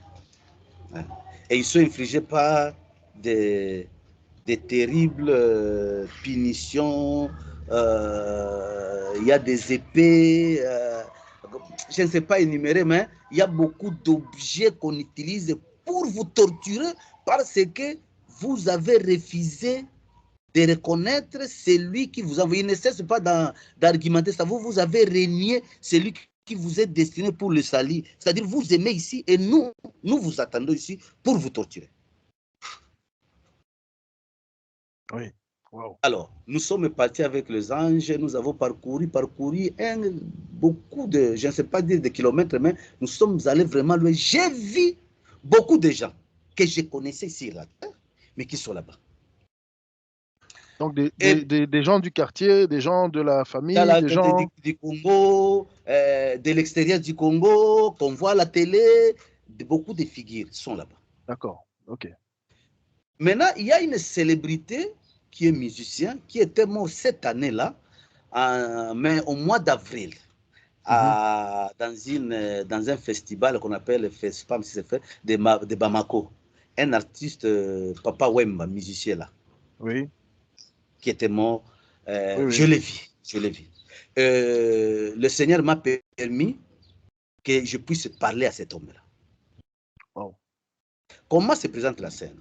Et ils sont infligés par des terribles punitions. Il y a des épées. Je ne sais pas énumérer, mais il y a beaucoup d'objets qu'on utilise pour vous torturer parce que vous avez refusé de reconnaître celui qui vous a envoyé. Il ne cesse pas d'argumenter ça. Vous avez renié celui qui vous est destiné pour le salut. C'est-à-dire, vous aimez ici et nous vous attendons ici pour vous torturer. Oui. Wow. Alors, nous sommes partis avec les anges, nous avons parcouru beaucoup de, je ne sais pas dire de kilomètres, mais nous sommes allés vraiment loin. J'ai vu beaucoup de gens que je connaissais ici, là, mais qui sont là-bas. Donc, des gens du quartier, des gens de la famille, des gens du Congo, de l'extérieur du Congo, qu'on voit à la télé, beaucoup de figures sont là-bas. D'accord, ok. Maintenant, il y a une célébrité qui est musicien, qui était mort cette année-là, mais au mois d'avril, dans un festival qu'on appelle le FESPAM, si c'est fait, de Bamako. Un artiste, Papa Wemba, musicien là. Oui. Qui était mort. Oui. Je l'ai vu. Le Seigneur m'a permis que je puisse parler à cet homme-là. Wow. Comment se présente la scène?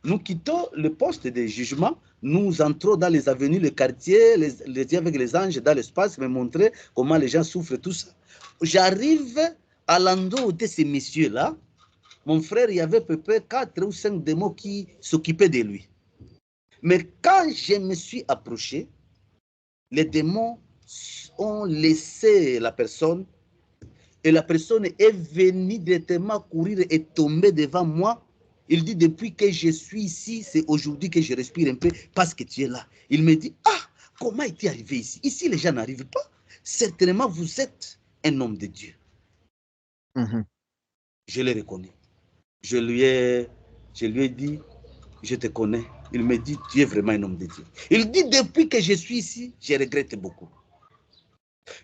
Nous quittons le poste de jugement, nous entrons dans les avenues, le quartier, les avec les anges dans l'espace, me montrer comment les gens souffrent, tout ça. J'arrive à l'endroit de ces messieurs-là. Mon frère, il y avait à peu près 4 ou 5 démons qui s'occupaient de lui. Mais quand je me suis approché, les démons ont laissé la personne et la personne est venue directement courir et tomber devant moi. Il dit, depuis que je suis ici, c'est aujourd'hui que je respire un peu parce que tu es là. Il me dit, comment es-tu arrivé ici? Ici, les gens n'arrivent pas. Certainement, vous êtes un homme de Dieu. Je l'ai reconnu. Je lui ai dit, je te connais. Il me dit, tu es vraiment un homme de Dieu. Il dit, depuis que je suis ici, je regrette beaucoup.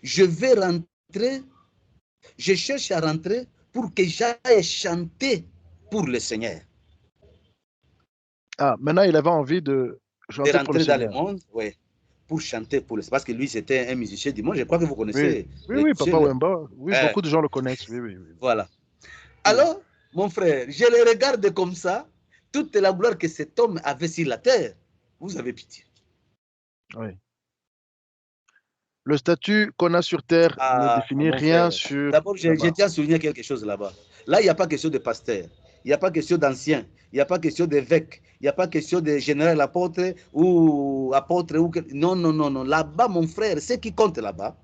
Je vais rentrer, je cherche à rentrer pour que j'aille chanter pour le Seigneur. Ah, maintenant, il avait envie de chanter pour le rentrer dans le Seigneur. monde, ouais, pour chanter pour le Seigneur. Parce que lui, c'était un musicien du monde. Je crois que vous connaissez. Oui, Papa Wemba. Oui, beaucoup de gens le connaissent. Oui. Voilà. Alors, mon frère, je le regarde comme ça, toute la gloire que cet homme avait sur la terre. Vous avez pitié. Oui. Le statut qu'on a sur terre ne définit rien sur... D'abord, je tiens à souligner quelque chose là-bas. Là, il n'y a pas question de pasteur, il n'y a pas question d'ancien, il n'y a pas question d'évêque, il n'y a pas question de général apôtre ou apôtre. Non. Là-bas, mon frère, ce qui compte là-bas,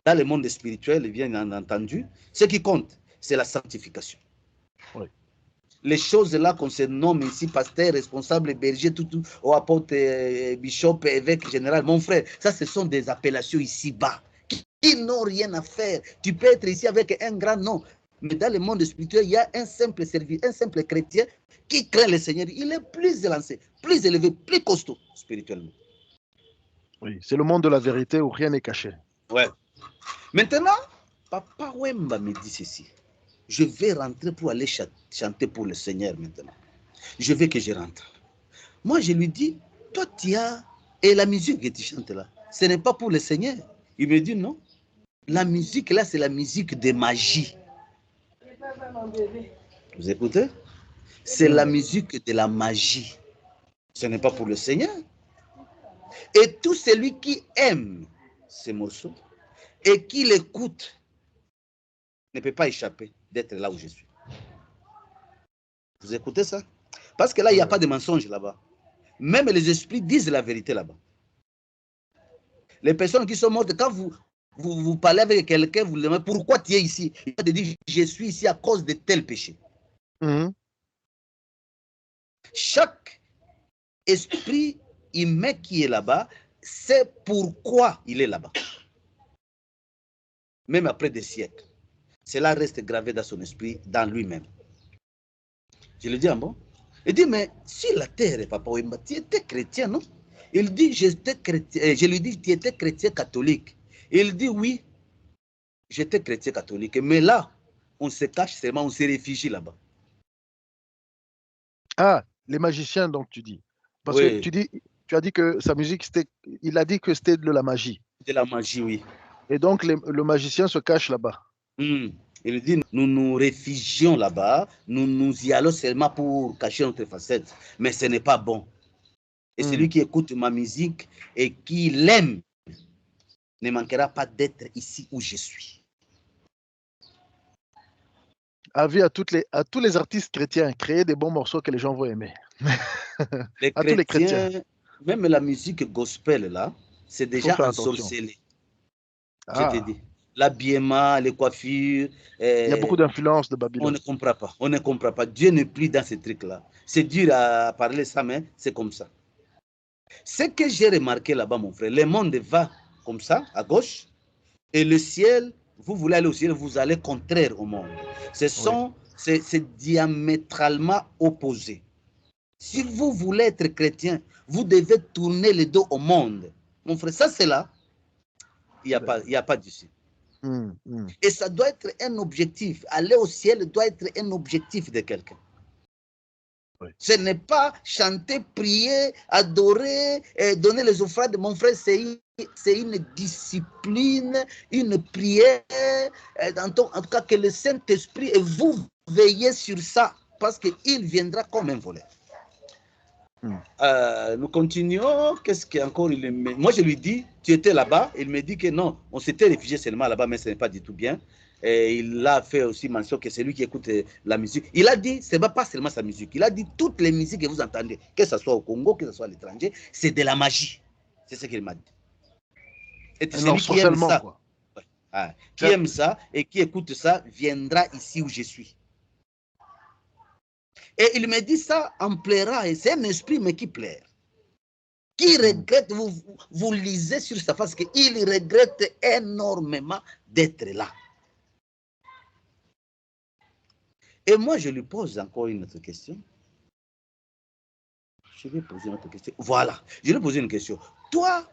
dans le monde spirituel, bien entendu, ce qui compte, c'est la sanctification. Oui. Les choses là qu'on se nomme ici, pasteur, responsable, berger, tout, ou apôtre, bishop, évêque, général, mon frère, ça ce sont des appellations ici-bas qui n'ont rien à faire. Tu peux être ici avec un grand nom, mais dans le monde spirituel, il y a un simple serviteur, un simple chrétien qui craint le Seigneur. Il est plus élancé, plus élevé, plus costaud spirituellement. Oui, c'est le monde de la vérité où rien n'est caché. Ouais. Maintenant, Papa Wemba me dit ceci. Je vais rentrer pour aller chanter pour le Seigneur maintenant. Je veux que je rentre. Moi, je lui dis, toi, tu as... Et la musique que tu chantes là, ce n'est pas pour le Seigneur. Il me dit, non. La musique là, c'est la musique de magie. Vous écoutez? C'est la musique de la magie. Ce n'est pas pour le Seigneur. Et tout celui qui aime ces morceaux et qui l'écoute ne peut pas échapper d'être là où je suis. Vous écoutez ça? Parce que là, il n'y a pas de mensonge là-bas. Même les esprits disent la vérité là-bas. Les personnes qui sont mortes, quand vous parlez avec quelqu'un, vous lui demandez pourquoi tu es ici. Il va te dire, je suis ici à cause de tel péché. Chaque esprit humain qui est là-bas, c'est pourquoi il est là-bas. Même après des siècles. Cela reste gravé dans son esprit, dans lui-même. Je le dis en bon. Il dit, mais si la terre, Papa Wemba, tu étais chrétien, non? Il dit, j'étais chrétien. Je lui dis, tu étais chrétien catholique. Il dit, oui, j'étais chrétien catholique. Mais là, on se cache seulement, on se réfugie là-bas. Ah, les magiciens, donc tu dis. Parce que tu as dit que sa musique, il a dit que c'était de la magie. De la magie, oui. Et donc, le magicien se cache là-bas. Il dit, nous nous réfugions là-bas, nous y allons seulement pour cacher notre facette, mais ce n'est pas bon. Et celui qui écoute ma musique et qui l'aime ne manquera pas d'être ici où je suis. Avis à tous les artistes chrétiens, créer des bons morceaux que les gens vont aimer. Tous les chrétiens, même la musique gospel là, c'est déjà ensorcelé. Je te dis. L'habillement, les coiffures. Il y a beaucoup d'influence de Babylone. On ne comprend pas. On ne comprend pas. Dieu n'est plus dans ces trucs-là. C'est dur à parler ça, mais c'est comme ça. Ce que j'ai remarqué là-bas, mon frère, le monde va comme ça, à gauche, et le ciel, vous voulez aller au ciel, vous allez contraire au monde. C'est diamétralement opposé. Si vous voulez être chrétien, vous devez tourner le dos au monde. Mon frère, ça c'est là. Il n'y a pas d'issue. Et ça doit être un objectif. Aller au ciel doit être un objectif de quelqu'un. Ce n'est pas chanter, prier, adorer, donner les offrandes. Mon frère, c'est une discipline, une prière. En tout cas, que le Saint-Esprit, et vous veillez sur ça, parce qu'il viendra comme un voleur. Nous continuons. Qu'est-ce qu'il y a encore? Moi, je lui dis, tu étais là-bas. Il me dit que non, on s'était réfugié seulement là-bas, mais ce n'est pas du tout bien. Et il a fait aussi mention que c'est lui qui écoute la musique. Il a dit, ce n'est pas seulement sa musique. Il a dit, toutes les musiques que vous entendez, que ce soit au Congo, que ce soit à l'étranger, c'est de la magie. C'est ce qu'il m'a dit. Et celui qui aime ça, qui aime ça et qui écoute ça, viendra ici où je suis. Et il me dit ça en pleurant, et c'est un esprit mais qui pleure. Qui regrette, vous lisez sur sa face qu'il regrette énormément d'être là. Et moi, je lui pose encore une autre question. Je vais poser une autre question. Voilà, je lui ai posé une question. Toi,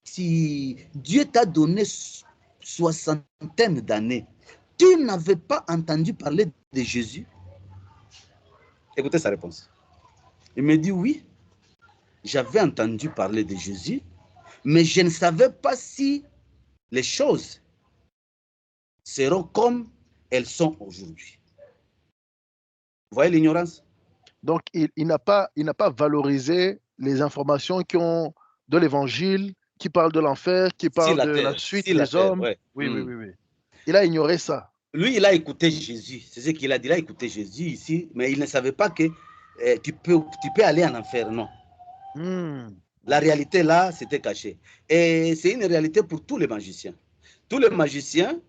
si Dieu t'a donné soixantaine d'années tu n'avais pas entendu parler de Jésus? Écoutez sa réponse. Il me dit, oui, j'avais entendu parler de Jésus, mais je ne savais pas si les choses seront comme elles sont aujourd'hui. Vous voyez l'ignorance? Donc, il n'a pas valorisé les informations de l'évangile, qui parlent de l'enfer, qui parlent de la suite des hommes. Ouais. Oui. Il a ignoré ça. Lui, il a écouté Jésus. C'est ce qu'il a dit. Il a écouté Jésus ici, mais il ne savait pas que tu peux aller en enfer. Non. La réalité là, c'était caché. Et c'est une réalité pour tous les magiciens. Tous les magiciens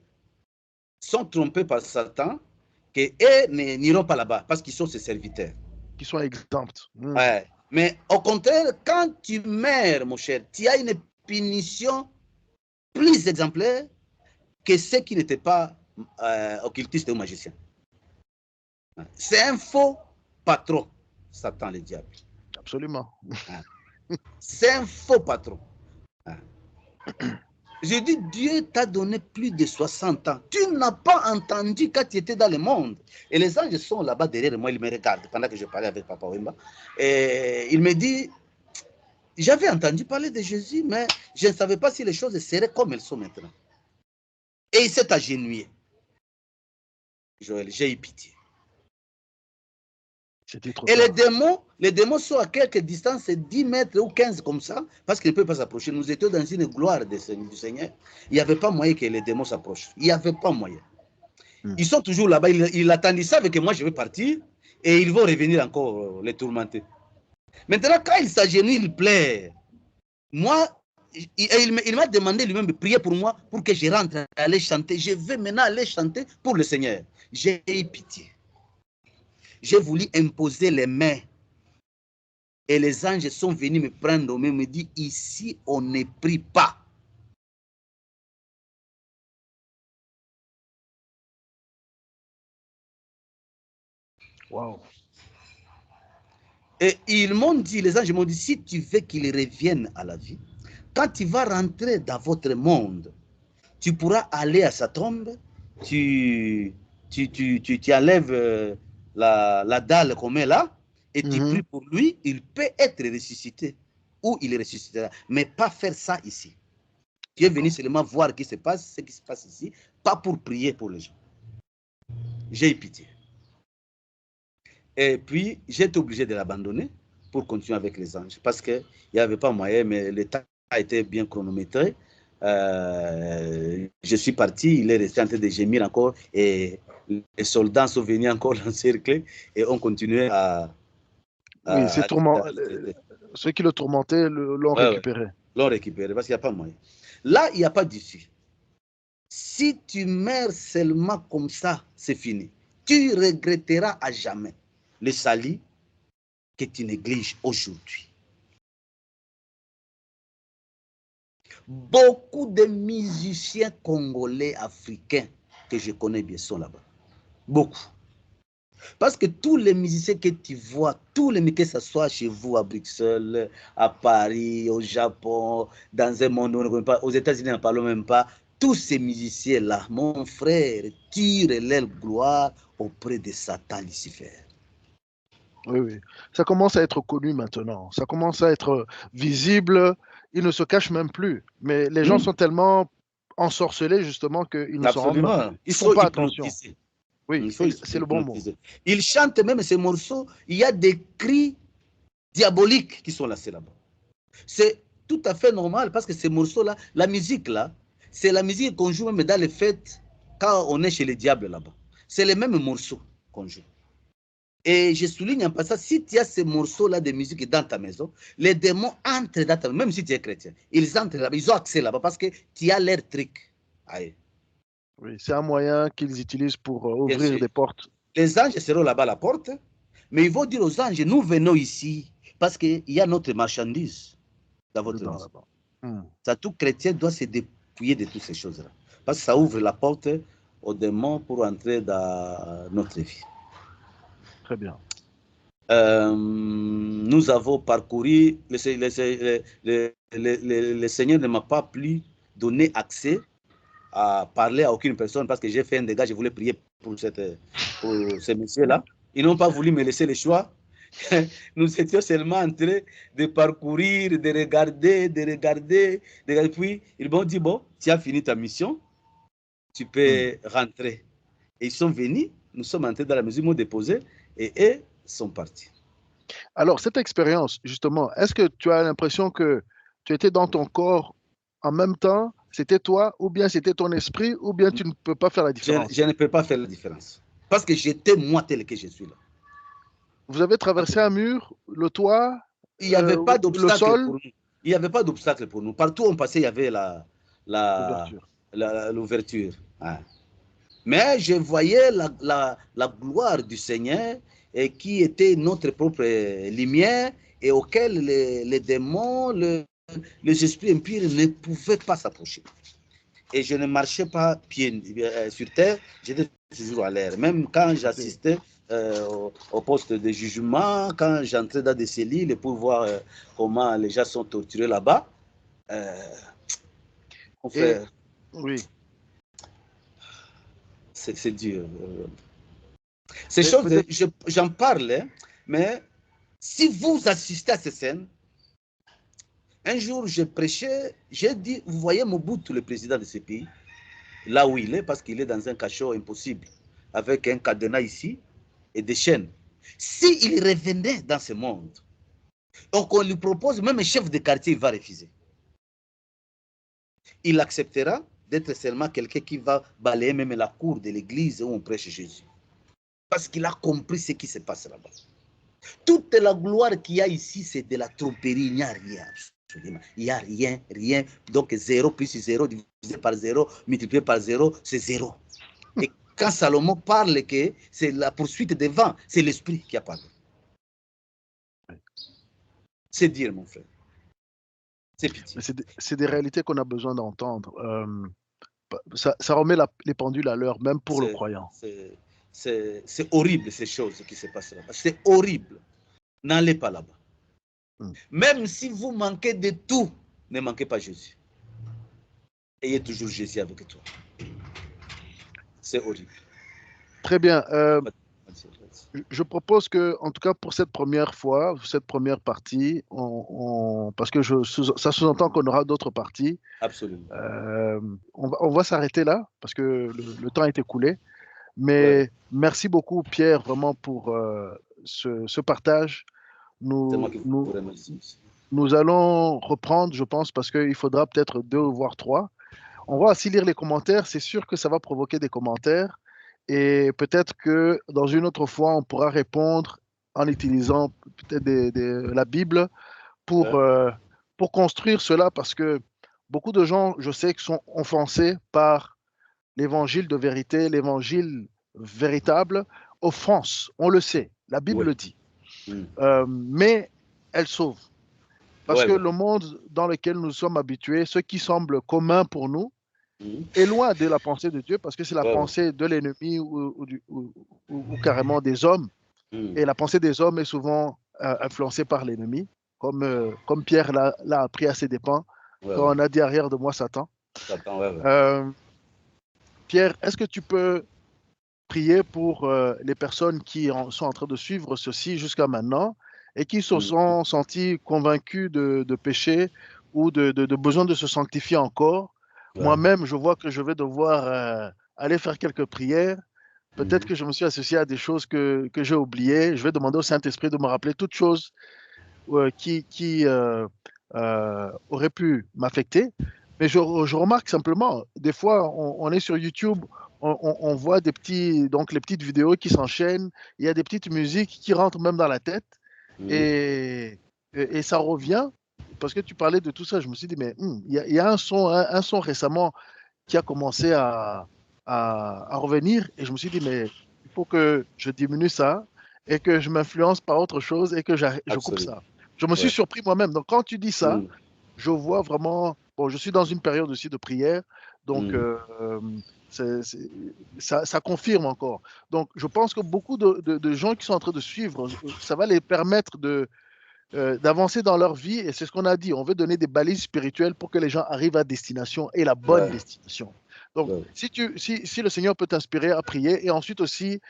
sont trompés par Satan, qu'eux n'iront pas là-bas parce qu'ils sont ses serviteurs. Qui sont exempts. Ouais. Mais au contraire, quand tu meurs, mon cher, tu as une punition plus exemplaire que ceux qui n'étaient pas occultistes ou magiciens. C'est un faux patron, Satan, le diable. Absolument. C'est un faux patron. J'ai dit, Dieu t'a donné plus de 60 ans. Tu n'as pas entendu quand tu étais dans le monde. Et les anges sont là-bas derrière moi, ils me regardent pendant que je parlais avec Papa Wemba. Et il me dit, j'avais entendu parler de Jésus, mais je ne savais pas si les choses seraient comme elles sont maintenant. Et il s'est agenouillé. Joël, j'ai eu pitié. Et les démons sont à quelques distances, 10 mètres ou 15 comme ça, parce qu'ils ne peuvent pas s'approcher. Nous étions dans une gloire du Seigneur. Il n'y avait pas moyen que les démons s'approchent. Il n'y avait pas moyen. Ils sont toujours là-bas. Ils attendent, ils savent que moi je vais partir et ils vont revenir encore les tourmenter. Maintenant, quand il s'agenouille, il pleure. Moi, il m'a demandé lui-même de prier pour moi pour que je rentre, aller chanter. Je vais maintenant aller chanter pour le Seigneur. J'ai eu pitié. J'ai voulu imposer les mains. Et les anges sont venus me prendre, me dire, ici, on ne prie pas. Wow. Et ils m'ont dit, les anges m'ont dit, si tu veux qu'il revienne à la vie, quand tu vas rentrer dans votre monde, tu pourras aller à sa tombe, tu enlèves la dalle qu'on met là, et tu pries pour lui, il peut être ressuscité, ou il ressuscitera, mais pas faire ça ici. Tu es venu seulement voir ce qui se passe ici, pas pour prier pour les gens. J'ai eu pitié. Et puis, j'ai été obligé de l'abandonner pour continuer avec les anges, parce qu'il n'y avait pas moyen, mais le temps a été bien chronométré. Je suis parti, il est resté en train de gémir encore, et les soldats sont venus encore l'encercler, et on continuait à... Oui, ceux qui le tourmentaient l'ont récupéré. L'ont récupéré, parce qu'il n'y a pas moyen. Là, il n'y a pas d'issue. Si tu meurs seulement comme ça, c'est fini. Tu regretteras à jamais le salut que tu négliges aujourd'hui. Beaucoup de musiciens congolais, africains que je connais bien sont là-bas. Beaucoup. Parce que tous les musiciens que tu vois, tous les que ce soit chez vous à Bruxelles, à Paris, au Japon, dans un monde où on ne connaît pas, aux États-Unis, on ne parle même pas, tous ces musiciens-là, mon frère, tirent leur gloire auprès de Satan Lucifer. Oui. Ça commence à être connu maintenant. Ça commence à être visible. Ils ne se cachent même plus. Mais les gens sont tellement ensorcelés, justement, qu'ils ne s'en rendent pas. Ils ne font pas attention. Oui, c'est le bon mot. Ils chantent même ces morceaux. Il y a des cris diaboliques qui sont lancés là-bas. C'est tout à fait normal parce que ces morceaux-là, la musique-là, c'est la musique qu'on joue même dans les fêtes quand on est chez les diables là-bas. C'est les mêmes morceaux qu'on joue. Et je souligne en passant, si tu as ces morceaux-là de musique dans ta maison, les démons entrent dans ta maison, même si tu es chrétien. Ils entrent là-bas, ils ont accès là-bas parce que tu as leur truc. Allez. Oui, c'est un moyen qu'ils utilisent pour ouvrir des portes. Les anges seront là-bas à la porte, mais ils vont dire aux anges, nous venons ici parce qu'il y a notre marchandise dans votre maison. Ça, tout chrétien doit se dépouiller de toutes ces choses-là. Parce que ça ouvre la porte aux démons pour entrer dans notre vie. Très bien. Nous avons parcouru, le Seigneur ne m'a pas plus donné accès à parler à aucune personne parce que j'ai fait un dégât, je voulais prier pour ces messieurs-là. Ils n'ont pas voulu me laisser le choix. Nous étions seulement en train de parcourir, de regarder. Puis ils m'ont dit, bon, tu as fini ta mission, tu peux rentrer. Et ils sont venus, nous sommes entrés dans la maison, ils m'ont déposé et eux sont partis. Alors, cette expérience, justement, est-ce que tu as l'impression que tu étais dans ton corps en même temps, c'était toi, ou bien c'était ton esprit, ou bien tu ne peux pas faire la différence? Je ne peux pas faire la différence. Parce que j'étais moi tel que je suis là. Vous avez traversé un mur, le toit, il n'y avait pas d'obstacle pour nous. Il n'y avait pas d'obstacle pour nous. Partout où on passait, il y avait l'ouverture. Hein. Mais je voyais la gloire du Seigneur et qui était notre propre lumière et auquel les démons, les esprits impurs ne pouvaient pas s'approcher. Et je ne marchais pas pied sur terre, j'étais toujours à l'air. Même quand j'assistais au poste de jugement, quand j'entrais dans des cellules pour voir comment les gens sont torturés là-bas, oui. C'est dur. Ces choses, j'en parle, hein, mais si vous assistez à ces scènes, un jour, je prêchais, j'ai dit, vous voyez Mobutu, le président de ce pays, là où il est, parce qu'il est dans un cachot impossible, avec un cadenas ici et des chaînes. S'il revenait dans ce monde, donc on lui propose, même un chef de quartier, il va refuser. Il acceptera d'être seulement quelqu'un qui va balayer même la cour de l'église où on prêche Jésus. Parce qu'il a compris ce qui se passe là-bas. Toute la gloire qu'il y a ici, c'est de la tromperie, il n'y a rien. Il n'y a rien. Donc 0 plus 0 divisé par 0, multiplié par 0, c'est 0. Et quand Salomon parle que c'est la poursuite des vents, c'est l'esprit qui a parlé. C'est dire, mon frère. C'est pitié. C'est des réalités qu'on a besoin d'entendre. Ça remet les pendules à l'heure, même pour le croyant. C'est horrible, ces choses qui se passent là-bas. C'est horrible. N'allez pas là-bas. Même si vous manquez de tout, ne manquez pas Jésus. Ayez toujours Jésus avec toi. C'est horrible. Très bien. Je propose que, en tout cas pour cette première fois, cette première partie, parce que ça sous-entend qu'on aura d'autres parties. Absolument. On va s'arrêter là, parce que le temps est écoulé. Mais merci beaucoup, Pierre, vraiment pour ce partage. Nous allons reprendre, je pense, parce qu'il faudra peut-être 2 voire 3. On va aussi lire les commentaires. C'est sûr que ça va provoquer des commentaires. Et peut-être que dans une autre fois, on pourra répondre en utilisant peut-être la Bible pour construire cela, parce que beaucoup de gens, je sais, qui sont offensés par l'évangile de vérité, l'évangile véritable, offense, on le sait, la Bible le dit. Mais elle sauve. Parce que le monde dans lequel nous sommes habitués, ce qui semble commun pour nous, est loin de la pensée de Dieu, parce que c'est la pensée de l'ennemi ou carrément des hommes. Et la pensée des hommes est souvent influencée par l'ennemi, comme Pierre l'a appris à ses dépens, quand on a dit arrière de moi Satan. Pierre, est-ce que tu peux prier pour les personnes qui sont en train de suivre ceci jusqu'à maintenant et qui se sont sentis convaincus de péché ou de besoin de se sanctifier encore? Moi-même, je vois que je vais devoir aller faire quelques prières. Peut-être que je me suis associé à des choses que j'ai oubliées. Je vais demander au Saint-Esprit de me rappeler toutes choses qui auraient pu m'affecter. Mais je remarque simplement, des fois, on est sur YouTube, on voit les petites vidéos qui s'enchaînent, il y a des petites musiques qui rentrent même dans la tête, et ça revient, parce que tu parlais de tout ça, je me suis dit, mais il y a un son récemment qui a commencé à revenir, et je me suis dit, mais il faut que je diminue ça, et que je m'influence par autre chose, et que je coupe ça. Je me suis surpris moi-même. Donc quand tu dis ça, je vois vraiment... Bon, je suis dans une période aussi de prière, donc ça confirme encore. Donc, je pense que beaucoup de gens qui sont en train de suivre, ça va les permettre d'avancer dans leur vie, et c'est ce qu'on a dit. On veut donner des balises spirituelles pour que les gens arrivent à destination, et la bonne destination. Donc, Ouais. si le Seigneur peut t'inspirer à prier, et ensuite aussi,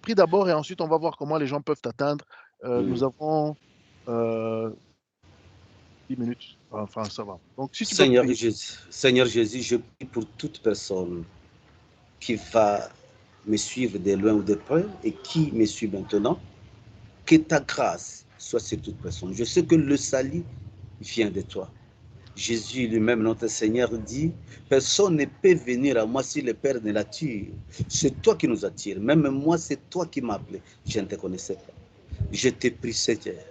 prie d'abord et ensuite on va voir comment les gens peuvent t'atteindre. Nous avons 10 minutes. Enfin, ça va. Donc, si tu peux prier. Seigneur Jésus, je prie pour toute personne qui va me suivre de loin ou de près et qui me suit maintenant, que ta grâce soit sur toute personne. Je sais que le salut vient de toi. Jésus lui-même, notre Seigneur, dit, personne ne peut venir à moi si le Père ne l'attire. C'est toi qui nous attires. Même moi, c'est toi qui m'as appelé. Je ne te connaissais pas. Je te prie, Seigneur,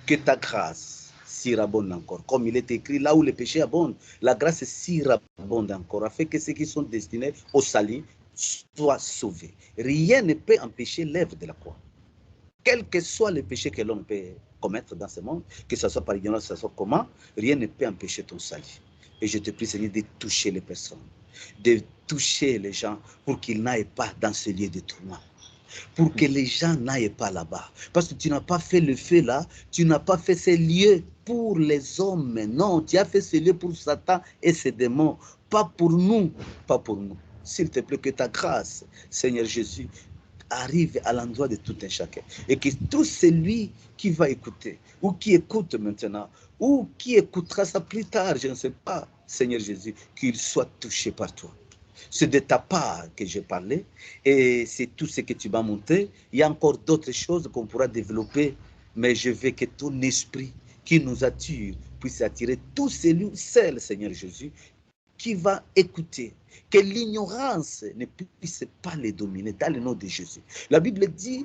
que ta grâce surabonde encore. Comme il est écrit, là où le péché abonde, la grâce surabonde encore, afin que ceux qui sont destinés au salut soient sauvés. Rien ne peut empêcher l'œuvre de la croix. Quel que soit le péché que l'homme peut commettre dans ce monde, que ce soit par ignorance, que ce soit comment, rien ne peut empêcher ton salut. Et je te prie, Seigneur, de toucher les personnes, de toucher les gens pour qu'ils n'aillent pas dans ce lieu de tourment, pour que les gens n'aillent pas là-bas. Parce que tu n'as pas fait le feu là, tu n'as pas fait ces lieux pour les hommes, non, tu as fait ces lieux pour Satan et ses démons, pas pour nous, pas pour nous. S'il te plaît, que ta grâce, Seigneur Jésus, arrive à l'endroit de tout un chacun. Et que tout celui qui va écouter, ou qui écoute maintenant, ou qui écoutera ça plus tard, je ne sais pas, Seigneur Jésus, qu'il soit touché par toi. C'est de ta part que j'ai parlé, et c'est tout ce que tu m'as montré. Il y a encore d'autres choses qu'on pourra développer, mais je veux que ton esprit qui nous attire puisse attirer tous celui, celles, Seigneur Jésus, qui va écouter, que l'ignorance ne puisse pas les dominer dans le nom de Jésus. La Bible dit,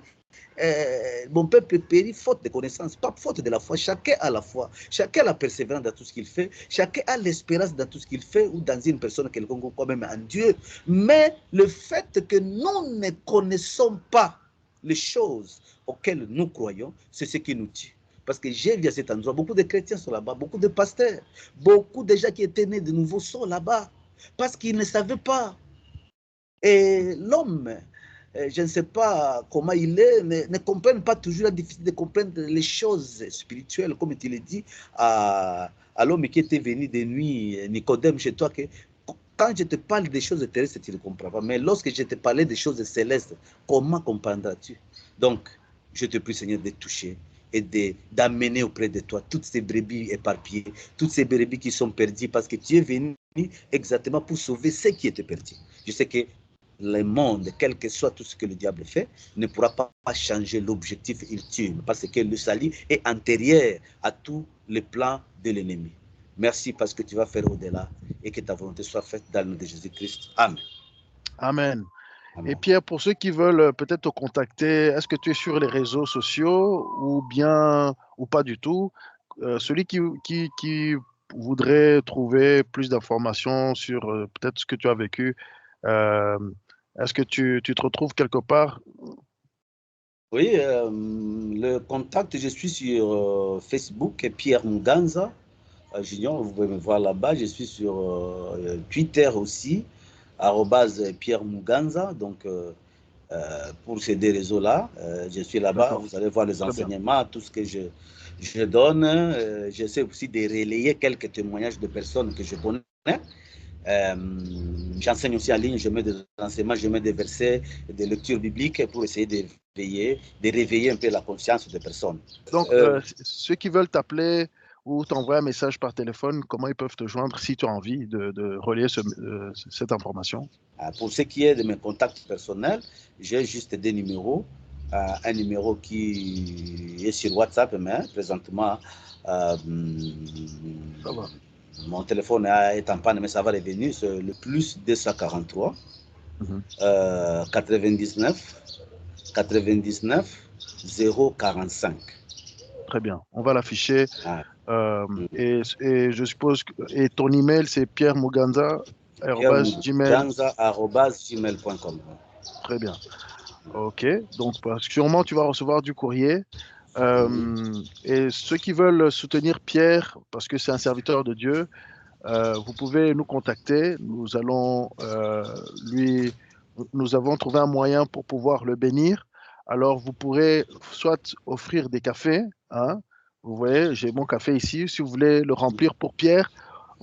mon peuple périt faute de connaissance, pas faute de la foi. Chacun a la foi, chacun a la persévérance dans tout ce qu'il fait, chacun a l'espérance dans tout ce qu'il fait ou dans une personne quelconque, quand même en Dieu. Mais le fait que nous ne connaissons pas les choses auxquelles nous croyons, c'est ce qui nous tue. Parce que j'ai vu à cet endroit, beaucoup de chrétiens sont là-bas, beaucoup de pasteurs, beaucoup de gens qui étaient nés de nouveau sont là-bas, parce qu'ils ne savaient pas. Et l'homme, je ne sais pas comment il est, ne comprennent pas toujours, la difficile de comprendre les choses spirituelles, comme tu l'as dit à l'homme qui était venu de nuit, Nicodème, chez toi, que quand je te parle des choses terrestres, tu ne comprends pas. Mais lorsque je te parlais des choses célestes, comment comprendras-tu? Donc, je te prie, Seigneur, de toucher et d'amener auprès de toi toutes ces brebis éparpillées, toutes ces brebis qui sont perdues, parce que tu es venu exactement pour sauver ceux qui étaient perdus. Je sais que le monde, quel que soit tout ce que le diable fait, ne pourra pas changer l'objectif ultime, parce que le salut est antérieur à tous les plans de l'ennemi. Merci parce que tu vas faire au-delà et que ta volonté soit faite dans le nom de Jésus-Christ. Amen. Amen. Amen. Et Pierre, pour ceux qui veulent peut-être te contacter, est-ce que tu es sur les réseaux sociaux ou bien ou pas du tout? Celui qui voudrait trouver plus d'informations sur peut-être ce que tu as vécu, est-ce que tu te retrouves quelque part? Oui, le contact, je suis sur Facebook, Pierre Muganza Junior, vous pouvez me voir là-bas. Je suis sur Twitter aussi, Pierre Muganza. Donc, pour ces deux réseaux-là, je suis là-bas. Vous allez voir les enseignements, tout ce que je donne. J'essaie aussi de relayer quelques témoignages de personnes que je connais. J'enseigne aussi en ligne, je mets des enseignements, je mets des versets, des lectures bibliques pour essayer de réveiller un peu la conscience des personnes. Donc, ceux qui veulent t'appeler ou t'envoyer un message par téléphone, comment ils peuvent te joindre si tu as envie de relayer cette information? Pour ce qui est de mes contacts personnels, j'ai juste des numéros. Un numéro qui est sur WhatsApp, mais présentement, mon téléphone est en panne, mais ça va revenir. C'est le plus 243 99 045. Très bien, on va l'afficher. Et je suppose que ton email, c'est pierremuganza@gmail.com. Très bien. Ok, donc sûrement tu vas recevoir du courrier. Et ceux qui veulent soutenir Pierre, parce que c'est un serviteur de Dieu, vous pouvez nous contacter. Nous avons trouvé un moyen pour pouvoir le bénir. Alors, vous pourrez soit offrir des cafés, hein, vous voyez, j'ai mon café ici. Si vous voulez le remplir pour Pierre,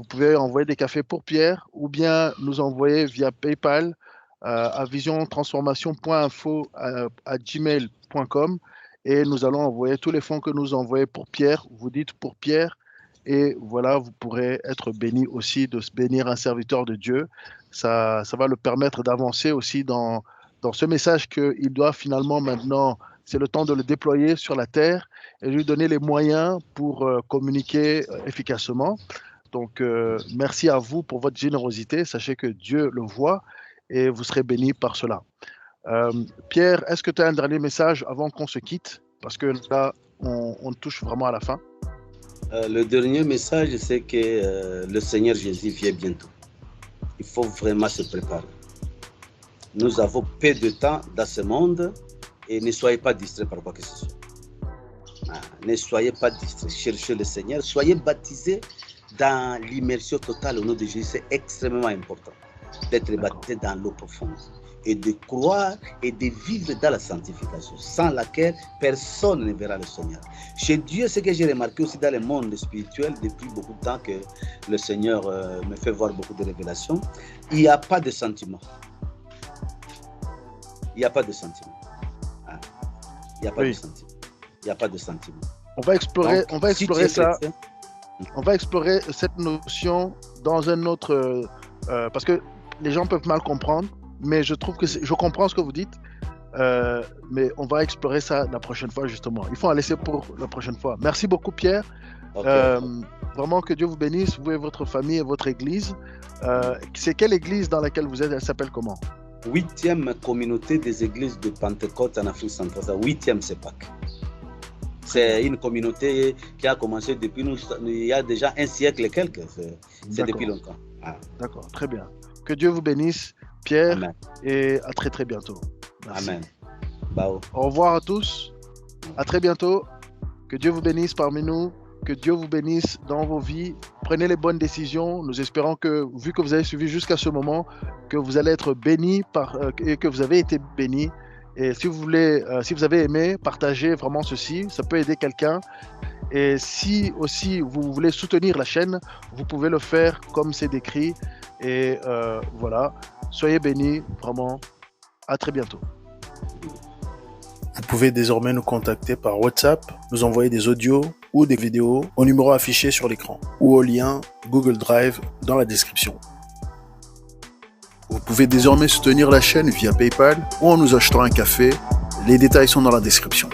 Vous pouvez envoyer des cafés pour Pierre ou bien nous envoyer via PayPal à visiontransformation.info@gmail.com et nous allons envoyer tous les fonds que nous envoyons pour Pierre. Vous dites pour Pierre et voilà, vous pourrez être béni aussi de se bénir un serviteur de Dieu. Ça va le permettre d'avancer aussi dans ce message qu'il doit finalement maintenant, c'est le temps de le déployer sur la terre et lui donner les moyens pour communiquer efficacement. Donc, merci à vous pour votre générosité. Sachez que Dieu le voit et vous serez bénis par cela. Pierre, est-ce que tu as un dernier message avant qu'on se quitte? Parce que là, on touche vraiment à la fin. Le dernier message, c'est que le Seigneur Jésus vient bientôt. Il faut vraiment se préparer. Nous avons peu de temps dans ce monde et ne soyez pas distraits par quoi que ce soit. Ne soyez pas distraits. Cherchez le Seigneur. Soyez baptisés dans l'immersion totale au nom de Jésus. C'est extrêmement important d'être baptisé dans l'eau profonde et de croire et de vivre dans la sanctification, sans laquelle personne ne verra le Seigneur. Chez Dieu, ce que j'ai remarqué aussi dans le monde spirituel depuis beaucoup de temps, que le Seigneur me fait voir beaucoup de révélations, il n'y a pas de sentiment. Il n'y a pas de sentiment. Il n'y a pas de sentiment. Il n'y a pas de sentiment. On va explorer, Donc, ça. On va explorer cette notion dans un autre... parce que les gens peuvent mal comprendre, mais je trouve que je comprends ce que vous dites, mais on va explorer ça la prochaine fois, justement. Il faut en laisser pour la prochaine fois. Merci beaucoup, Pierre. Vraiment, que Dieu vous bénisse, vous et votre famille et votre église. C'est quelle église dans laquelle vous êtes? Elle s'appelle comment? 8e communauté des églises de Pentecôte en Afrique centrale, 8e CEPAC. C'est une communauté qui a commencé depuis il y a déjà un siècle et quelques. C'est depuis longtemps. D'accord, très bien. Que Dieu vous bénisse, Pierre, Amen. Et à très très bientôt. Merci. Amen. Bao. Au revoir à tous. À très bientôt. Que Dieu vous bénisse parmi nous. Que Dieu vous bénisse dans vos vies. Prenez les bonnes décisions. Nous espérons que, vu que vous avez suivi jusqu'à ce moment, que vous allez être bénis et que vous avez été bénis. Et si vous avez aimé, partagez vraiment ceci. Ça peut aider quelqu'un. Et si aussi vous voulez soutenir la chaîne, vous pouvez le faire comme c'est décrit. Et voilà. Soyez bénis, vraiment. À très bientôt. Vous pouvez désormais nous contacter par WhatsApp, nous envoyer des audios ou des vidéos au numéro affiché sur l'écran ou au lien Google Drive dans la description. Vous pouvez désormais soutenir la chaîne via PayPal ou en nous achetant un café. Les détails sont dans la description.